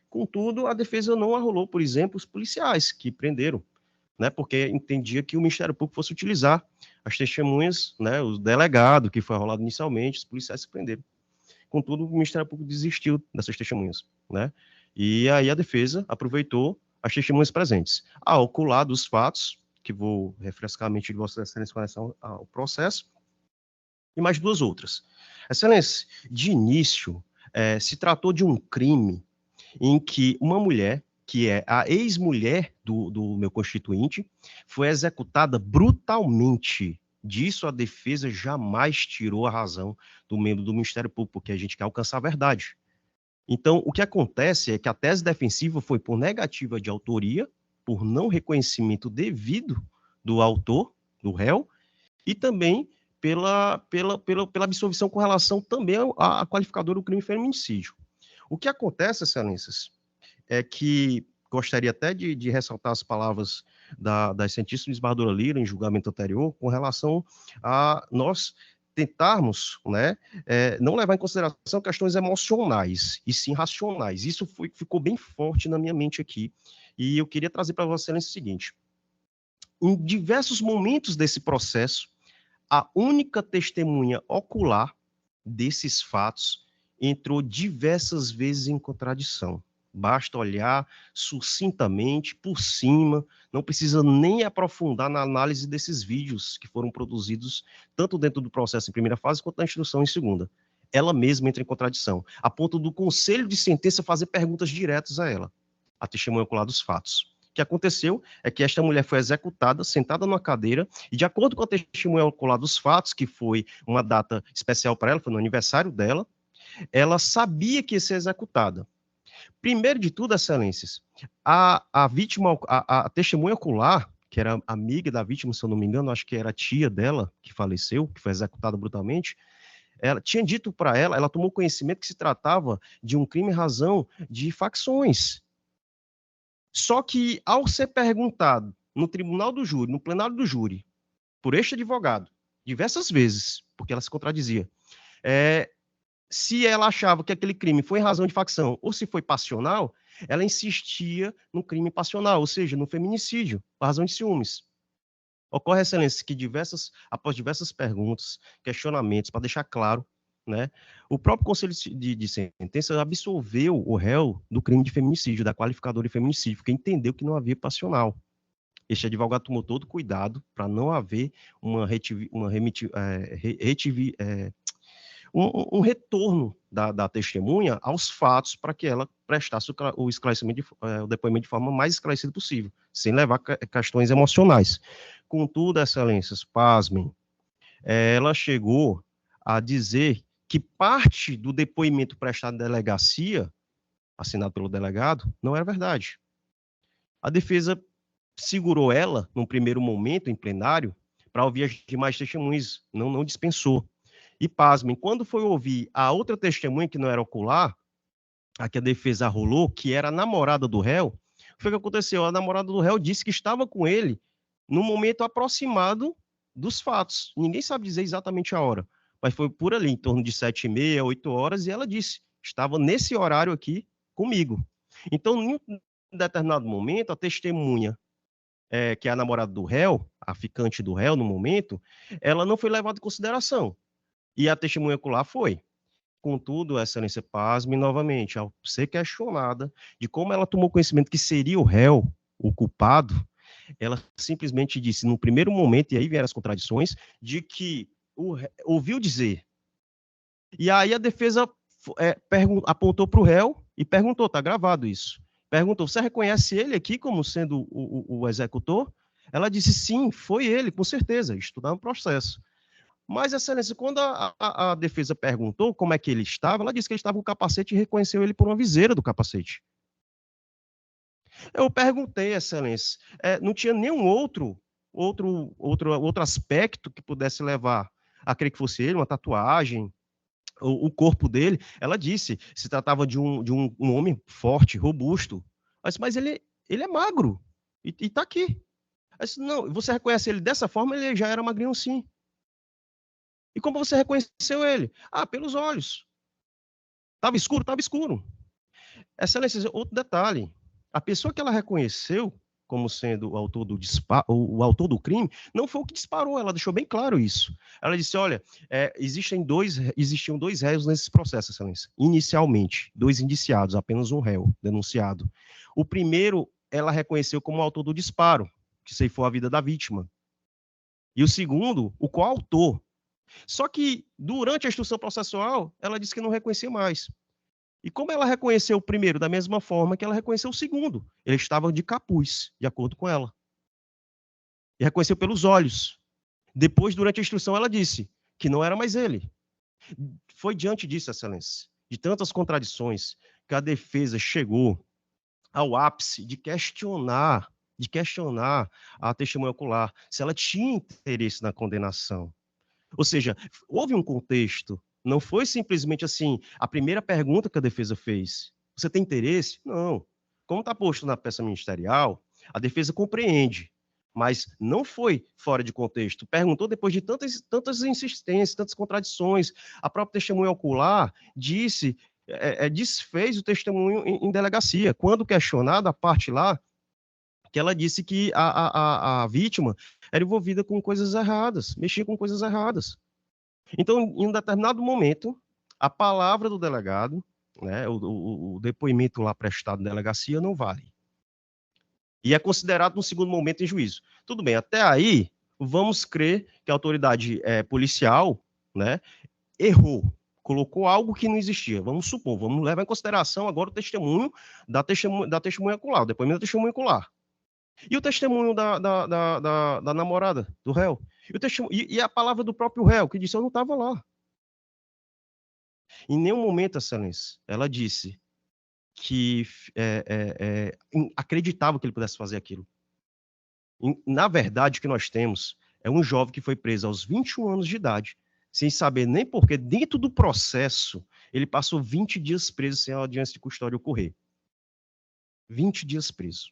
Contudo, a defesa não arrolou, por exemplo, os policiais que prenderam, né, porque entendia que o Ministério Público fosse utilizar as testemunhas, né, o delegado que foi arrolado inicialmente, os policiais se prenderam. Contudo, o Ministério Público desistiu dessas testemunhas, né, e aí a defesa aproveitou as testemunhas presentes. Ao ocular dos fatos, que vou refrescar a mente de Vossa Excelência com relação ao processo, e mais duas outras. Excelência, de início, se tratou de um crime em que uma mulher, que é a ex-mulher do meu constituinte, foi executada brutalmente. Disso a defesa jamais tirou a razão do membro do Ministério Público, porque a gente quer alcançar a verdade. Então, o que acontece é que a tese defensiva foi por negativa de autoria, por não reconhecimento devido do autor, do réu, e também pela absolvição com relação também à qualificadora do crime feminicídio. O que acontece, excelências, é que gostaria até de ressaltar as palavras da excelentíssima desembargadora Lira, em julgamento anterior, com relação a nós tentarmos, né, não levar em consideração questões emocionais, e sim racionais. Isso ficou bem forte na minha mente aqui, e eu queria trazer para Vossa Excelência o seguinte: em diversos momentos desse processo, a única testemunha ocular desses fatos entrou diversas vezes em contradição. Basta olhar sucintamente, por cima, não precisa nem aprofundar na análise desses vídeos que foram produzidos, tanto dentro do processo em primeira fase, quanto na instrução em segunda. Ela mesma entra em contradição, a ponto do conselho de sentença fazer perguntas diretas a ela, a testemunha ocular dos fatos. O que aconteceu é que esta mulher foi executada, sentada numa cadeira, e de acordo com a testemunha ocular dos fatos, que foi uma data especial para ela, foi no aniversário dela, ela sabia que ia ser executada. Primeiro de tudo, excelências, a vítima, a testemunha ocular, que era amiga da vítima, se eu não me engano, acho que era a tia dela que faleceu, que foi executada brutalmente, ela tinha dito para ela tomou conhecimento que se tratava de um crime em razão de facções. Só que, ao ser perguntado no tribunal do júri, no plenário do júri, por este advogado, diversas vezes, porque ela se contradizia, se ela achava que aquele crime foi em razão de facção ou se foi passional, ela insistia no crime passional, ou seja, no feminicídio, por razão de ciúmes. Ocorre, excelência, que após diversas perguntas, questionamentos, para deixar claro, né, o próprio Conselho de Sentença absolveu o réu do crime de feminicídio, da qualificadora de feminicídio, porque entendeu que não havia passional. Este advogado tomou todo cuidado para não haver um retorno da testemunha aos fatos para que ela prestasse o esclarecimento, o depoimento de forma mais esclarecida possível, sem levar questões emocionais. Contudo, excelências, pasmem, ela chegou a dizer que parte do depoimento prestado na delegacia, assinado pelo delegado, não era verdade. A defesa segurou ela, num primeiro momento, em plenário, para ouvir as demais testemunhas, não dispensou. E, pasmem, quando foi ouvir a outra testemunha, que não era ocular, a que a defesa rolou, que era a namorada do réu, o que foi que aconteceu? A namorada do réu disse que estava com ele no momento aproximado dos fatos. Ninguém sabe dizer exatamente a hora, mas foi por ali, em torno de 7h30, 8 horas, e ela disse, estava nesse horário aqui comigo. Então, em um determinado momento, a testemunha, que é a namorada do réu, a ficante do réu no momento, ela não foi levada em consideração. E a testemunha ocular foi. Contudo, excelência, pasme novamente, ao ser questionada de como ela tomou conhecimento que seria o réu, o culpado, ela simplesmente disse, no primeiro momento, e aí vieram as contradições, de que ouviu dizer. E aí a defesa apontou para o réu e perguntou, está gravado isso, perguntou, você reconhece ele aqui como sendo o executor? Ela disse, sim, foi ele, com certeza, estudar no processo. Mas, excelência, quando a defesa perguntou como é que ele estava, ela disse que ele estava com o capacete e reconheceu ele por uma viseira do capacete. Eu perguntei, excelência, não tinha nenhum outro aspecto que pudesse levar a crer que fosse ele, uma tatuagem, o corpo dele. Ela disse, se tratava de um homem forte, robusto. Mas ele é magro, e está aqui. Eu disse, não, você reconhece ele dessa forma, ele já era magrinho sim. E como você reconheceu ele? Pelos olhos. Estava escuro? Estava escuro. Excelência, outro detalhe. A pessoa que ela reconheceu como sendo o autor o autor do crime, não foi o que disparou, ela deixou bem claro isso. Ela disse, olha, existiam dois réus nesse processo, excelência. Inicialmente, 2 indiciados, apenas um réu denunciado. O primeiro, ela reconheceu como o autor do disparo, que ceifou a vida da vítima. E o segundo, o coautor. Só que, durante a instrução processual, ela disse que não reconhecia mais. E como ela reconheceu o primeiro da mesma forma que ela reconheceu o segundo? Ele estava de capuz, de acordo com ela. E reconheceu pelos olhos. Depois, durante a instrução, ela disse que não era mais ele. Foi diante disso, excelência, de tantas contradições, que a defesa chegou ao ápice de questionar de questionar a testemunha ocular, se ela tinha interesse na condenação. Ou seja, houve um contexto, não foi simplesmente assim, a primeira pergunta que a defesa fez. Você tem interesse? Não. Como está posto na peça ministerial, a defesa compreende, mas não foi fora de contexto. Perguntou depois de tantas insistências, tantas contradições. A própria testemunha ocular disse, desfez o testemunho em delegacia. Quando questionada, a parte lá, que ela disse que a vítima era envolvida com coisas erradas, mexia com coisas erradas. Então, em um determinado momento, a palavra do delegado, né, o depoimento lá prestado na delegacia não vale. E é considerado no segundo momento em juízo. Tudo bem, até aí, vamos crer que a autoridade policial, né, errou, colocou algo que não existia. Vamos supor, vamos levar em consideração agora o testemunho da testemunha ocular, o depoimento da testemunha ocular. E o testemunho da namorada do réu? E a palavra do próprio réu, que disse, eu não estava lá. Em nenhum momento, Excelência, ela disse que acreditava que ele pudesse fazer aquilo. Na verdade, o que nós temos é um jovem que foi preso aos 21 anos de idade, sem saber nem porquê, dentro do processo, ele passou 20 dias preso sem a audiência de custódia ocorrer. 20 dias preso.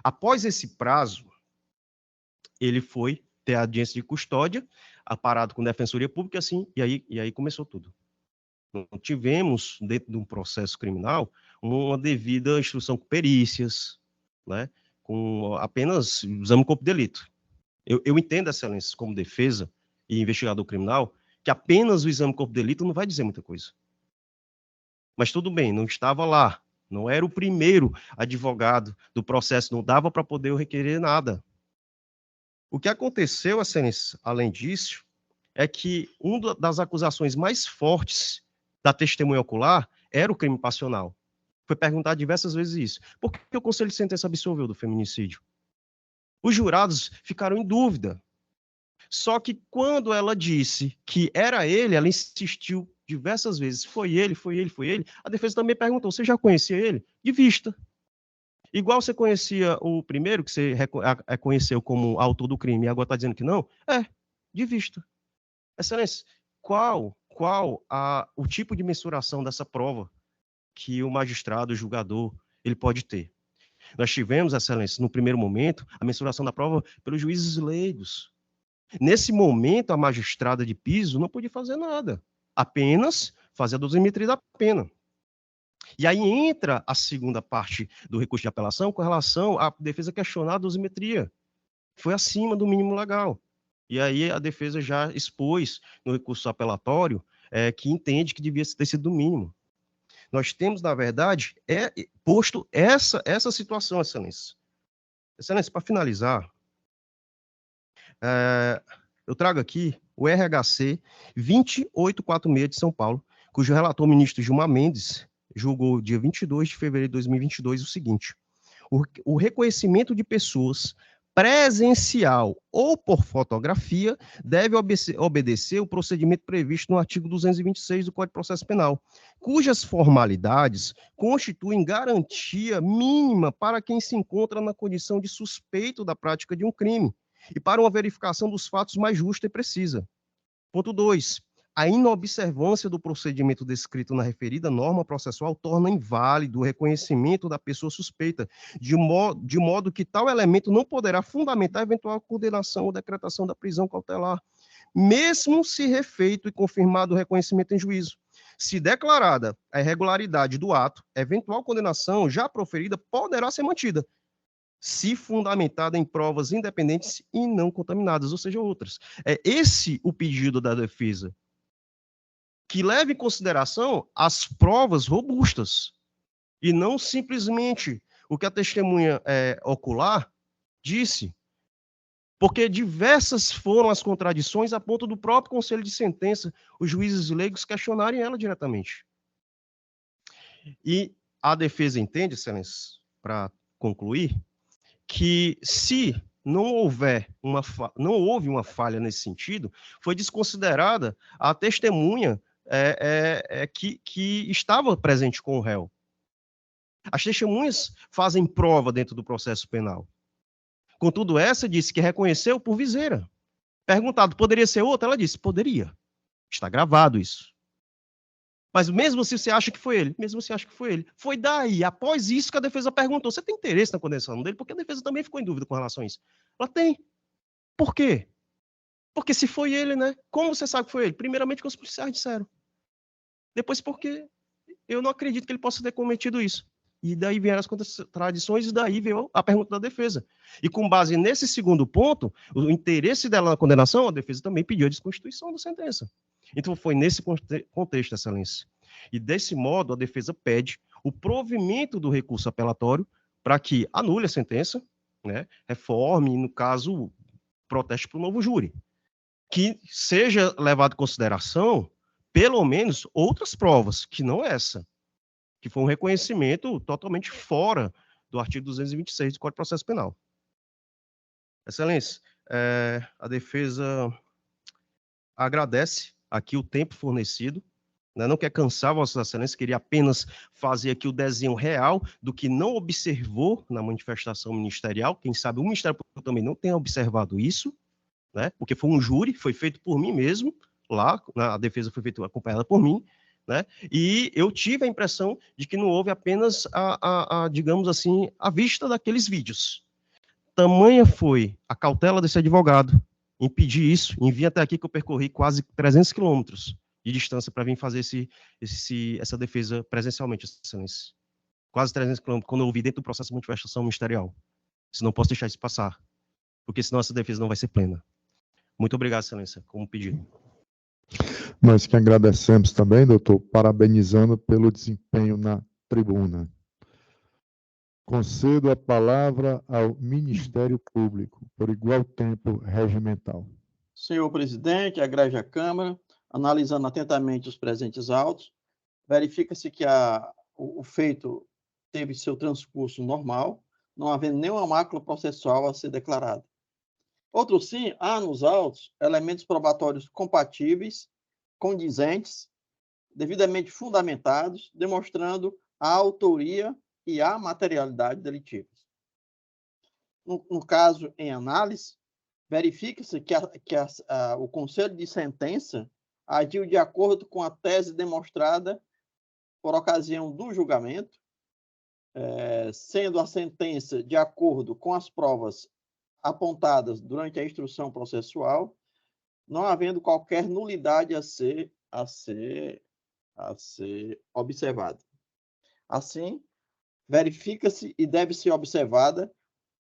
Após esse prazo, ele foi ter a audiência de custódia, aparado com defensoria pública, assim, e aí começou tudo. Não tivemos, dentro de um processo criminal, uma devida instrução com perícias, né, com apenas exame de corpo de delito. Eu entendo, Excelência, como defesa e investigador criminal, que apenas o exame de corpo de delito não vai dizer muita coisa. Mas tudo bem, não estava lá. Não era o primeiro advogado do processo, não dava para poder requerer nada. O que aconteceu, Excelência, além disso, é que uma das acusações mais fortes da testemunha ocular era o crime passional. Foi perguntado diversas vezes isso. Por que o Conselho de Sentença absolveu do feminicídio? Os jurados ficaram em dúvida. Só que quando ela disse que era ele, ela insistiu diversas vezes. Foi ele. A defesa também perguntou, você já conhecia ele? De vista. Igual você conhecia o primeiro, que você conheceu como autor do crime, e agora está dizendo que não? De vista. Excelência, qual o tipo de mensuração dessa prova que o magistrado, o julgador, ele pode ter? Nós tivemos, Excelência, no primeiro momento, a mensuração da prova pelos juízes leigos. Nesse momento, a magistrada de piso não podia fazer nada, apenas fazer a dosimetria da pena. E aí entra a segunda parte do recurso de apelação com relação à defesa questionar a dosimetria. Foi acima do mínimo legal. E aí a defesa já expôs no recurso apelatório que entende que devia ter sido do mínimo. Nós temos, na verdade, posto essa situação, Excelência. Excelência, para finalizar, eu trago aqui o RHC 2846 de São Paulo, cujo relator, ministro Gilmar Mendes, julgou dia 22 de fevereiro de 2022 o seguinte: o reconhecimento de pessoas presencial ou por fotografia deve obedecer o procedimento previsto no artigo 226 do Código de Processo Penal, cujas formalidades constituem garantia mínima para quem se encontra na condição de suspeito da prática de um crime e para uma verificação dos fatos mais justa e precisa. Ponto 2. A inobservância do procedimento descrito na referida norma processual torna inválido o reconhecimento da pessoa suspeita, de modo que tal elemento não poderá fundamentar eventual condenação ou decretação da prisão cautelar, mesmo se refeito e confirmado o reconhecimento em juízo. Se declarada a irregularidade do ato, eventual condenação já proferida poderá ser mantida, se fundamentada em provas independentes e não contaminadas, ou seja, outras. É esse o pedido da defesa, que leve em consideração as provas robustas, e não simplesmente o que a testemunha ocular disse, porque diversas foram as contradições a ponto do próprio Conselho de Sentença, os juízes leigos questionarem ela diretamente. E a defesa entende, Excelência, para concluir, que se não houve uma falha nesse sentido, foi desconsiderada a testemunha que estava presente com o réu. As testemunhas fazem prova dentro do processo penal. Contudo, essa disse que reconheceu por viseira. Perguntado, poderia ser outra? Ela disse, poderia. Está gravado isso. Mas mesmo se você acha que foi ele, mesmo se acha que foi ele. Foi daí, após isso, que a defesa perguntou, você tem interesse na condenação dele? Porque a defesa também ficou em dúvida com relação a isso. Ela tem. Por quê? Porque se foi ele, né? Como você sabe que foi ele? Primeiramente, que os policiais disseram. Depois, porque eu não acredito que ele possa ter cometido isso. E daí vieram as contradições, e daí veio a pergunta da defesa. E com base nesse segundo ponto, o interesse dela na condenação, a defesa também pediu a desconstituição da sentença. Então foi nesse contexto, Excelência. E desse modo, a defesa pede o provimento do recurso apelatório para que anule a sentença, né, reforme, no caso, proteste para o novo júri. Que seja levado em consideração, pelo menos, outras provas, que não essa, que foi um reconhecimento totalmente fora do artigo 226 do Código de Processo Penal. Excelência, a defesa agradece aqui o tempo fornecido, né? Não quer cansar Vossa Excelência, queria apenas fazer aqui o desenho real do que não observou na manifestação ministerial. Quem sabe o Ministério Público também não tenha observado isso, né? Porque foi um júri, foi feito por mim mesmo, lá, a defesa foi feita acompanhada por mim, né? E eu tive a impressão de que não houve apenas digamos assim, a vista daqueles vídeos. Tamanha foi a cautela desse advogado em pedir isso, em vir até aqui que eu percorri quase 300 quilômetros de distância para vir fazer essa defesa presencialmente, Excelência. Quase 300 quilômetros, quando eu ouvi dentro do processo de manifestação ministerial. Se não posso deixar isso passar, porque senão essa defesa não vai ser plena. Muito obrigado, Excelência, como pedido. Nós que agradecemos também, doutor, parabenizando pelo desempenho na tribuna. Concedo a palavra ao Ministério Público, por igual tempo regimental. Senhor presidente, agrega a Câmara, analisando atentamente os presentes autos, verifica-se que o feito teve seu transcurso normal, não havendo nenhuma mácula processual a ser declarada. Outro sim, há nos autos elementos probatórios compatíveis, condizentes, devidamente fundamentados, demonstrando a autoria e a materialidade delitivas. No caso em análise, verifica-se que o Conselho de Sentença agiu de acordo com a tese demonstrada por ocasião do julgamento, sendo a sentença de acordo com as provas apontadas durante a instrução processual, não havendo qualquer nulidade a ser observada. Assim, verifica-se e deve ser observada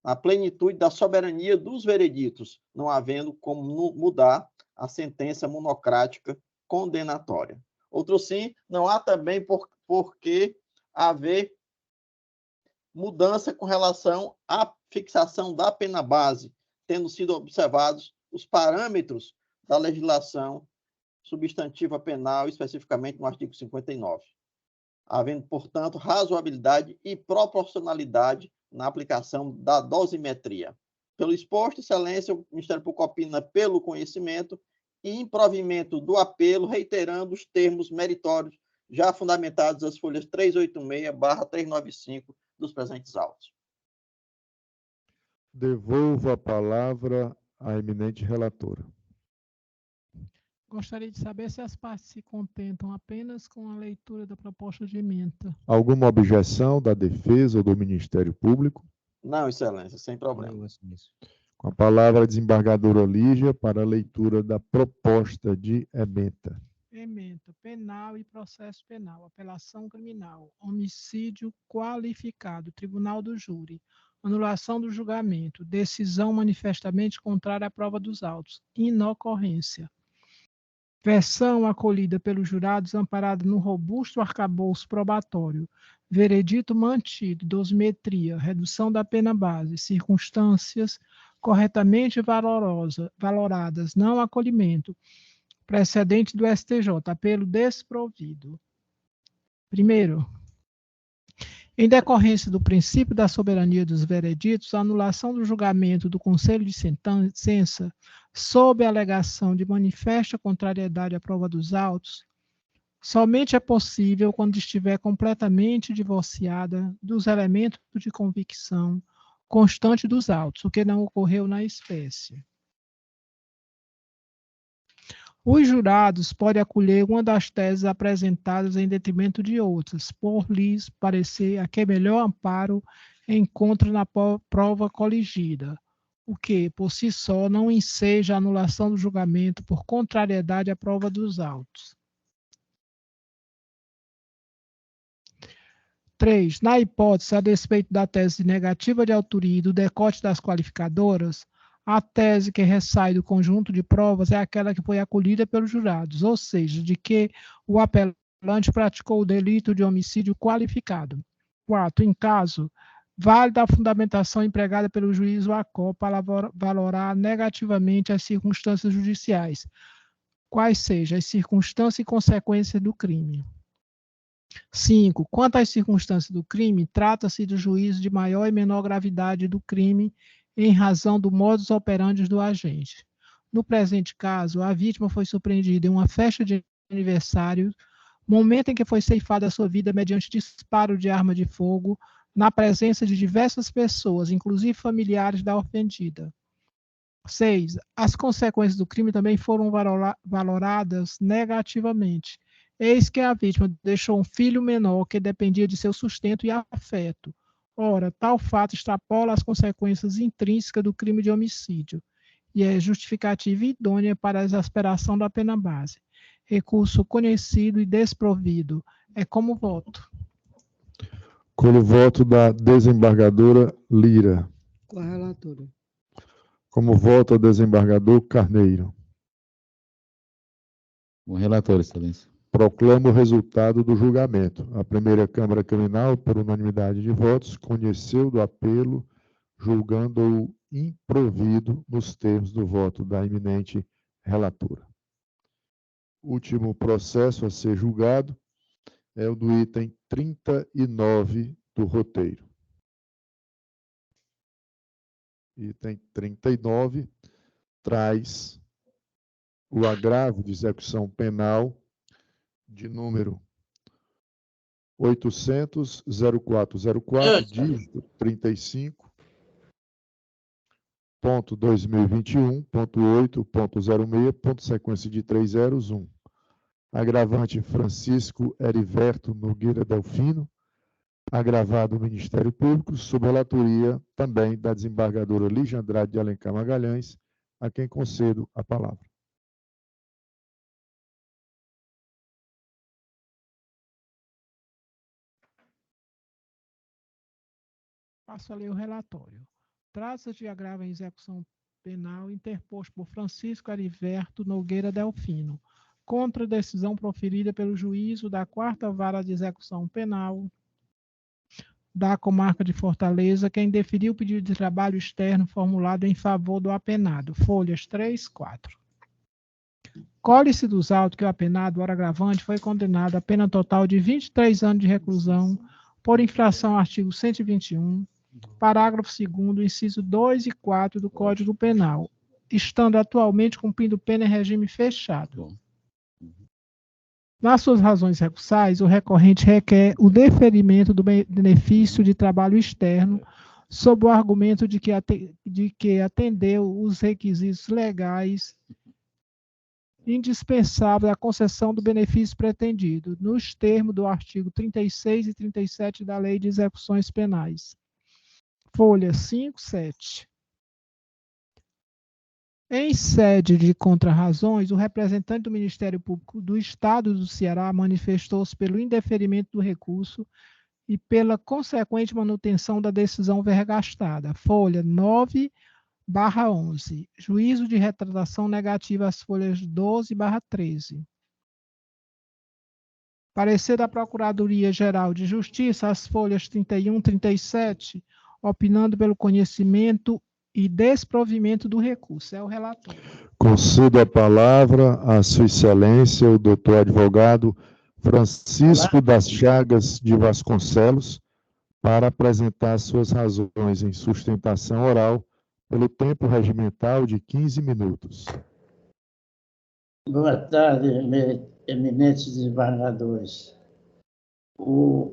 a plenitude da soberania dos vereditos, não havendo como mudar a sentença monocrática condenatória. Outro sim, não há também por que haver mudança com relação à fixação da pena base, tendo sido observados os parâmetros da legislação substantiva penal, especificamente no artigo 59. Havendo, portanto, razoabilidade e proporcionalidade na aplicação da dosimetria. Pelo exposto, Excelência, o Ministério Público opina pelo conhecimento e improvimento do apelo, reiterando os termos meritórios já fundamentados nas folhas 386/395 dos presentes autos. Devolvo a palavra à eminente relatora. Gostaria de saber se as partes se contentam apenas com a leitura da proposta de ementa. Alguma objeção da defesa ou do Ministério Público? Não, Excelência, sem problema. Com a palavra a desembargadora Lígia para a leitura da proposta de ementa. Ementa, penal e processo penal, apelação criminal, homicídio qualificado, tribunal do júri, anulação do julgamento, decisão manifestamente contrária à prova dos autos, inocorrência. Versão acolhida pelos jurados amparada no robusto arcabouço probatório, veredito mantido, dosimetria, redução da pena base, circunstâncias corretamente valoradas, não acolhimento, precedente do STJ, apelo desprovido. Primeiro, em decorrência do princípio da soberania dos vereditos, a anulação do julgamento do Conselho de Sentença, sob a alegação de manifesta contrariedade à prova dos autos, somente é possível quando estiver completamente divorciada dos elementos de convicção constante dos autos, o que não ocorreu na espécie. Os jurados podem acolher uma das teses apresentadas em detrimento de outras, por lhes parecer a que melhor amparo encontra na prova coligida, o que, por si só, não enseja a anulação do julgamento por contrariedade à prova dos autos. 3. Na hipótese, a despeito da tese negativa de autoria e do decote das qualificadoras, a tese que ressai do conjunto de provas é aquela que foi acolhida pelos jurados, ou seja, de que o apelante praticou o delito de homicídio qualificado. 4. Em caso válida a fundamentação empregada pelo juiz ou ACO para valorar negativamente as circunstâncias judiciais, quais sejam as circunstâncias e consequências do crime. 5. Quanto às circunstâncias do crime, trata-se do juízo de maior e menor gravidade do crime em razão do modus operandi do agente. No presente caso, a vítima foi surpreendida em uma festa de aniversário, momento em que foi ceifada a sua vida mediante disparo de arma de fogo, na presença de diversas pessoas, inclusive familiares da ofendida. 6. As consequências do crime também foram valoradas negativamente. Eis que a vítima deixou um filho menor que dependia de seu sustento e afeto. Ora, tal fato extrapola as consequências intrínsecas do crime de homicídio e é justificativa e idônea para a exasperação da pena base. Recurso conhecido e desprovido. É como voto. Com o voto da desembargadora Lira. Com a relatora. Como voto o desembargador Carneiro. Com o relator, excelência. Proclamo o resultado do julgamento. A primeira Câmara Criminal, por unanimidade de votos, conheceu do apelo, julgando-o improvido nos termos do voto da eminente relatora. Último processo a ser julgado é o do item 39 do roteiro. Item 39 traz o agravo de execução penal de número 800-0404, dígito 35.2021.8.06, sequência de 301. Agravante Francisco Heriberto Nogueira Delfino, agravado Ministério Público, sob relatoria também da desembargadora Lígia Andrade de Alencar Magalhães, a quem concedo a palavra. Passo a ler o relatório. Trata-se de agravo em execução penal interposto por Francisco Heriberto Nogueira Delfino, contra a decisão proferida pelo juízo da 4ª Vara de Execução Penal da Comarca de Fortaleza, que indeferiu o pedido de trabalho externo formulado em favor do apenado, folhas 3, 4. Colhe-se dos autos que o apenado, ora agravante, foi condenado a pena total de 23 anos de reclusão por infração ao artigo 121, parágrafo 2º, inciso 2 e 4 do Código Penal, estando atualmente cumprindo pena em regime fechado. Nas suas razões recursais, o recorrente requer o deferimento do benefício de trabalho externo, sob o argumento de que atendeu os requisitos legais indispensáveis à concessão do benefício pretendido, nos termos do artigo 36 e 37 da Lei de Execuções Penais. Folha 5, 7. Em sede de contrarrazões, o representante do Ministério Público do Estado do Ceará manifestou-se pelo indeferimento do recurso e pela consequente manutenção da decisão vergastada. Folha 9/11. Juízo de retratação negativa às folhas 12/13. Parecer da Procuradoria-Geral de Justiça, às folhas 31 e 37, opinando pelo conhecimento e desprovimento do recurso. É o relator. Concedo a palavra à Sua Excelência, o doutor advogado Francisco das Chagas de Vasconcelos, para apresentar suas razões em sustentação oral pelo tempo regimental de 15 minutos. Boa tarde, eminentes desembargadores. O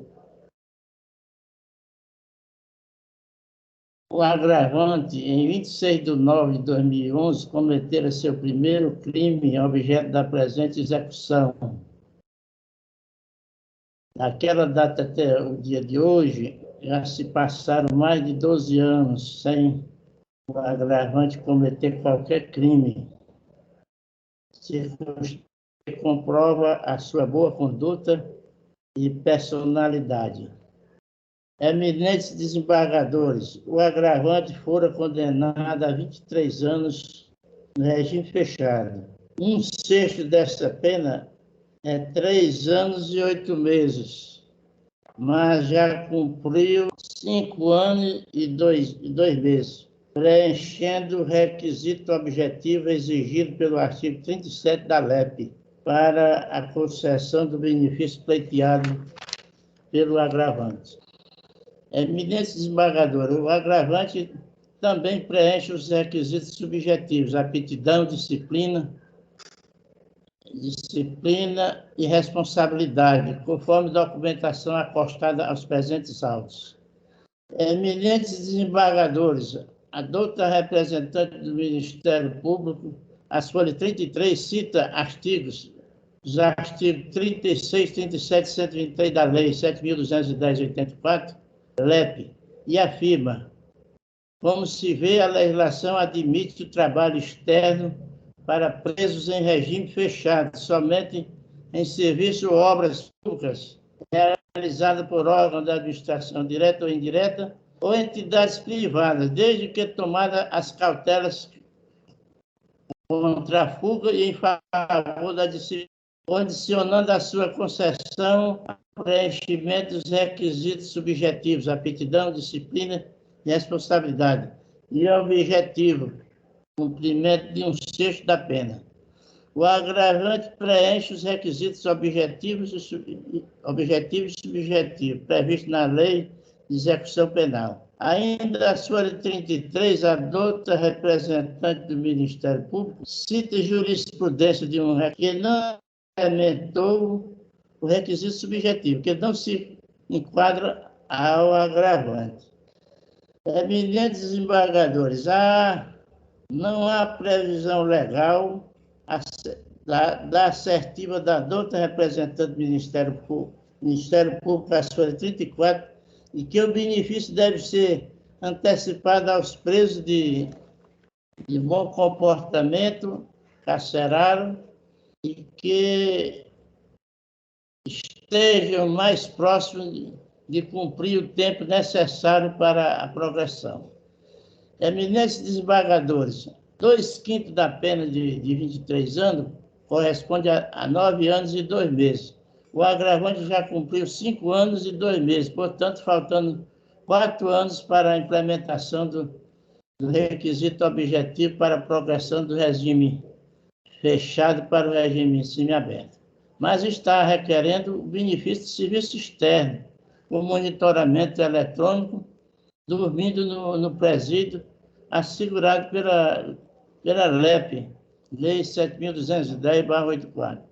agravante, em 26 de nove de 2011, cometera seu primeiro crime objeto da presente execução. Daquela data até o dia de hoje, já se passaram mais de 12 anos sem o agravante cometer qualquer crime. Circunstância que comprova a sua boa conduta e personalidade. Eminentes desembargadores, o agravante fora condenado a 23 anos no regime fechado. 1/6 dessa pena é 3 anos e 8 meses, mas já cumpriu 5 anos e 2 meses, preenchendo o requisito objetivo exigido pelo artigo 37 da LEP para a concessão do benefício pleiteado pelo agravante. Eminentes desembargadores, o agravante também preenche os requisitos subjetivos, aptidão, disciplina e responsabilidade, conforme documentação acostada aos presentes autos. Eminentes desembargadores, a douta representante do Ministério Público, a folha 33, cita os artigos 36, 37 e 123 da Lei 7.210/84, LEP, e afirma: como se vê, a legislação admite o trabalho externo para presos em regime fechado, somente em serviço ou obras públicas, realizadas por órgãos da administração direta ou indireta, ou entidades privadas, desde que tomadas as cautelas contra a fuga e em favor da disciplina, condicionando a sua concessão ao preenchimento dos requisitos subjetivos, aptidão, disciplina e responsabilidade, e objetivo, cumprimento de 1/6 da pena. O agravante preenche os requisitos objetivos e subjetivos previstos na Lei de Execução Penal. Ainda a folha 33, a douta representante do Ministério Público cita jurisprudência de um que não implementou o requisito subjetivo, que não se enquadra ao agravante. Eminentes desembargadores, não há previsão legal da assertiva da douta representante do Ministério Público, a folha 34, e que o benefício deve ser antecipado aos presos de bom comportamento carcerário e que estejam mais próximos de cumprir o tempo necessário para a progressão. Eminentes desembargadores, 2/5 da pena de 23 anos corresponde a 9 anos e 2 meses. O agravante já cumpriu 5 anos e 2 meses, portanto, faltando 4 anos para a implementação do requisito objetivo para a progressão do regime fechado para o regime semiaberto. Mas está requerendo o benefício de serviço externo, o monitoramento eletrônico, dormindo no presídio, assegurado pela LEP, Lei 7.210/84.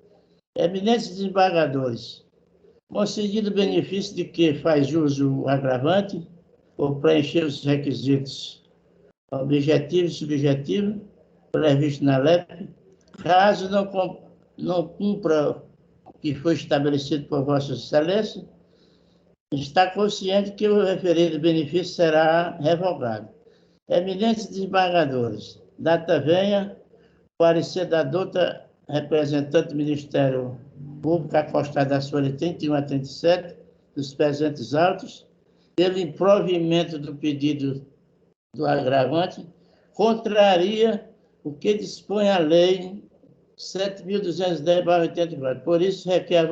Eminentes desembargadores, concedido o benefício de que faz uso o agravante, por preencher os requisitos objetivos e subjetivos previstos na LEP, caso não cumpra o que foi estabelecido por Vossa Excelência, está consciente que o referido benefício será revogado. Eminentes desembargadores, data venha, parecer da douta representante do Ministério Público, acostada à folha 31 a 37, dos presentes autos, pelo improvimento do pedido do agravante, contraria o que dispõe a Lei 7.210/84. Por isso, requer a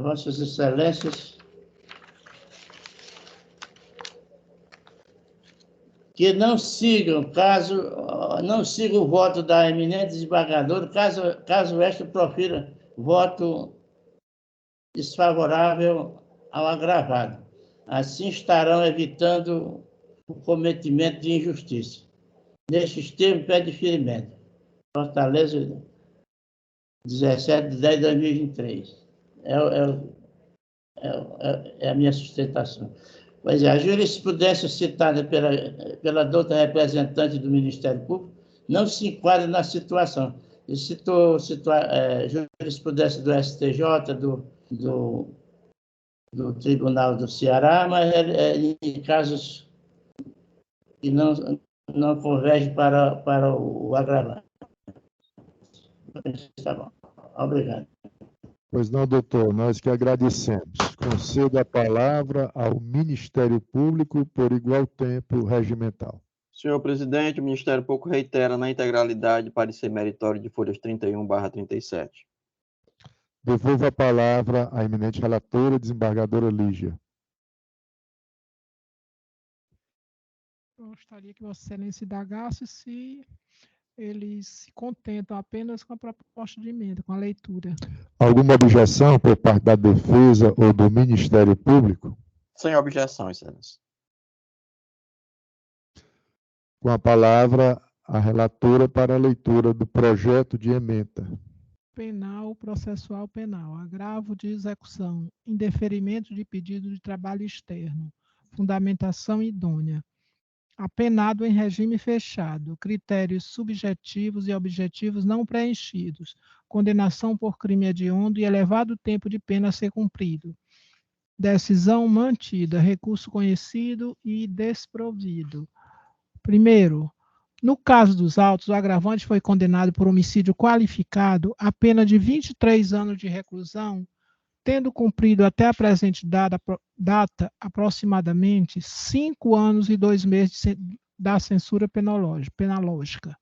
Vossas Excelências, que não sigam o voto da eminente desembargadora, caso esta profira voto desfavorável ao agravado. Assim estarão evitando o cometimento de injustiça. Nestes termos, pede deferimento. Fortaleza, 17/10/2023. É a minha sustentação. Pois é, a jurisprudência citada pela doutora representante do Ministério Público não se enquadra na situação. Ele citou jurisprudência do STJ, do Tribunal do Ceará, mas em casos que não convergem para o agravante. Tá bom. Obrigado. Pois não, doutor, nós que agradecemos. Concedo a palavra ao Ministério Público por igual tempo regimental. Senhor presidente, o Ministério Público reitera na integralidade parecer meritório de folhas 31/37. Devolvo a palavra à eminente relatora, desembargadora Lígia. Gostaria que Vossa Excelência indagasse se eles se contentam apenas com a proposta de emenda, com a leitura. Alguma objeção por parte da Defesa ou do Ministério Público? Sem objeção, Excelência. Com a palavra, a relatora para a leitura do projeto de emenda. Penal, processual penal, agravo de execução, indeferimento de pedido de trabalho externo, fundamentação idônea, apenado em regime fechado, critérios subjetivos e objetivos não preenchidos, condenação por crime hediondo e elevado tempo de pena a ser cumprido, decisão mantida, recurso conhecido e desprovido. Primeiro, no caso dos autos, o agravante foi condenado por homicídio qualificado a pena de 23 anos de reclusão, tendo cumprido até a presente data aproximadamente 5 anos e 2 meses da censura penalógica,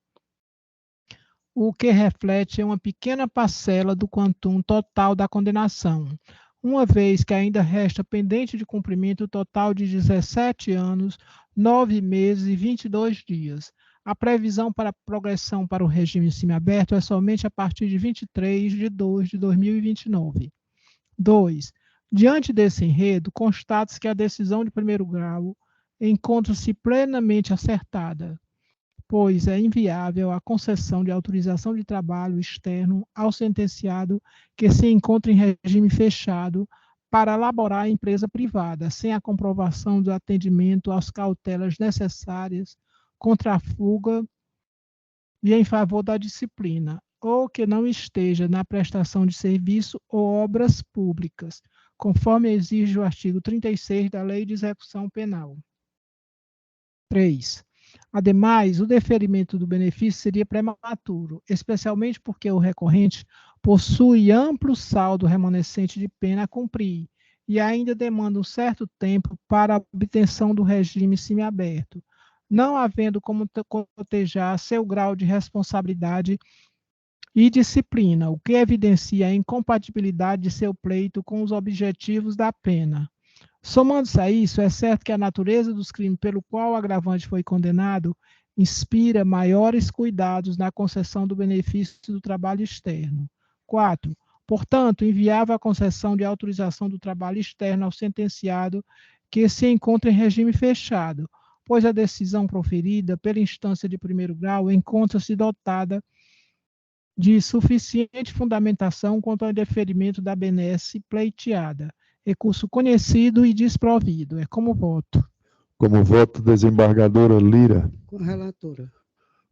o que reflete uma pequena parcela do quantum total da condenação, uma vez que ainda resta pendente de cumprimento o total de 17 anos, 9 meses e 22 dias. A previsão para a progressão para o regime semiaberto é somente a partir de 23/2/2029. 2. Diante desse enredo, constata-se que a decisão de primeiro grau encontra-se plenamente acertada, pois é inviável a concessão de autorização de trabalho externo ao sentenciado que se encontra em regime fechado para laborar em empresa privada, sem a comprovação do atendimento às cautelas necessárias contra a fuga e em favor da disciplina, ou que não esteja na prestação de serviço ou obras públicas, conforme exige o artigo 36 da Lei de Execução Penal. 3. Ademais, o deferimento do benefício seria prematuro, especialmente porque o recorrente possui amplo saldo remanescente de pena a cumprir e ainda demanda um certo tempo para a obtenção do regime semiaberto, não havendo como cotejar seu grau de responsabilidade e disciplina, o que evidencia a incompatibilidade de seu pleito com os objetivos da pena. Somando-se a isso, é certo que a natureza dos crimes pelo qual o agravante foi condenado inspira maiores cuidados na concessão do benefício do trabalho externo. 4. Portanto, inviável a concessão de autorização do trabalho externo ao sentenciado que se encontra em regime fechado, pois a decisão proferida pela instância de primeiro grau encontra-se dotada de suficiente fundamentação quanto ao indeferimento da benesse pleiteada, recurso conhecido e desprovido. É como voto. Como voto, desembargadora Lira. Com a relatora.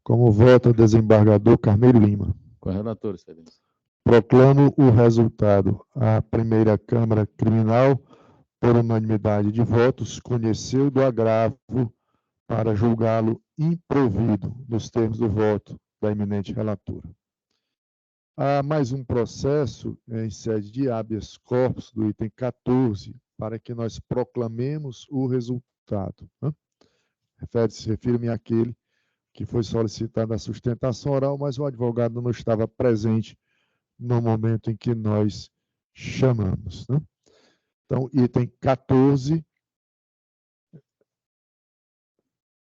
Como voto, desembargador Carneiro Lima. Com a relatora, excelência. Proclamo o resultado. A primeira Câmara Criminal, por unanimidade de votos, conheceu do agravo para julgá-lo improvido, nos termos do voto da eminente relatora. Há mais um processo em sede de habeas corpus do item 14, para que nós proclamemos o resultado. Refiro-me àquele que foi solicitada a sustentação oral, mas o advogado não estava presente no momento em que nós chamamos. Então, item 14,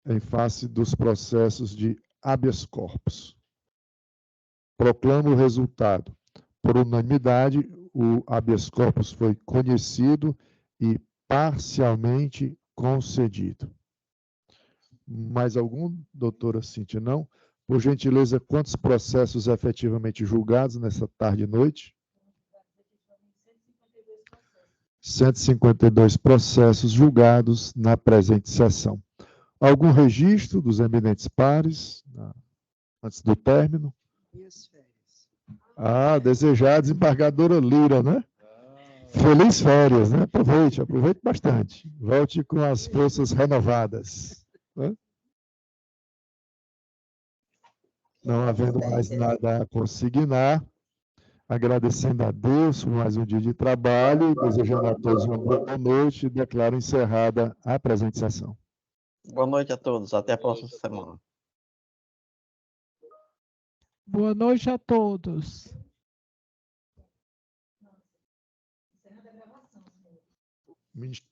em face dos processos de habeas corpus. Proclamo o resultado. Por unanimidade, o habeas corpus foi conhecido e parcialmente concedido. Mais algum, doutora Cíntia? Não? Por gentileza, quantos processos efetivamente julgados nessa tarde e noite? 152 processos julgados na presente sessão. Algum registro dos eminentes pares, antes do término? Desejar a desembargadora Lira, né? Feliz férias, né? Aproveite bastante. Volte com as forças renovadas. Né? Não havendo mais nada a consignar, agradecendo a Deus por mais um dia de trabalho, desejando a todos uma boa noite, declaro encerrada a presente sessão. Boa noite a todos, até a próxima semana. Boa noite a todos. Ministério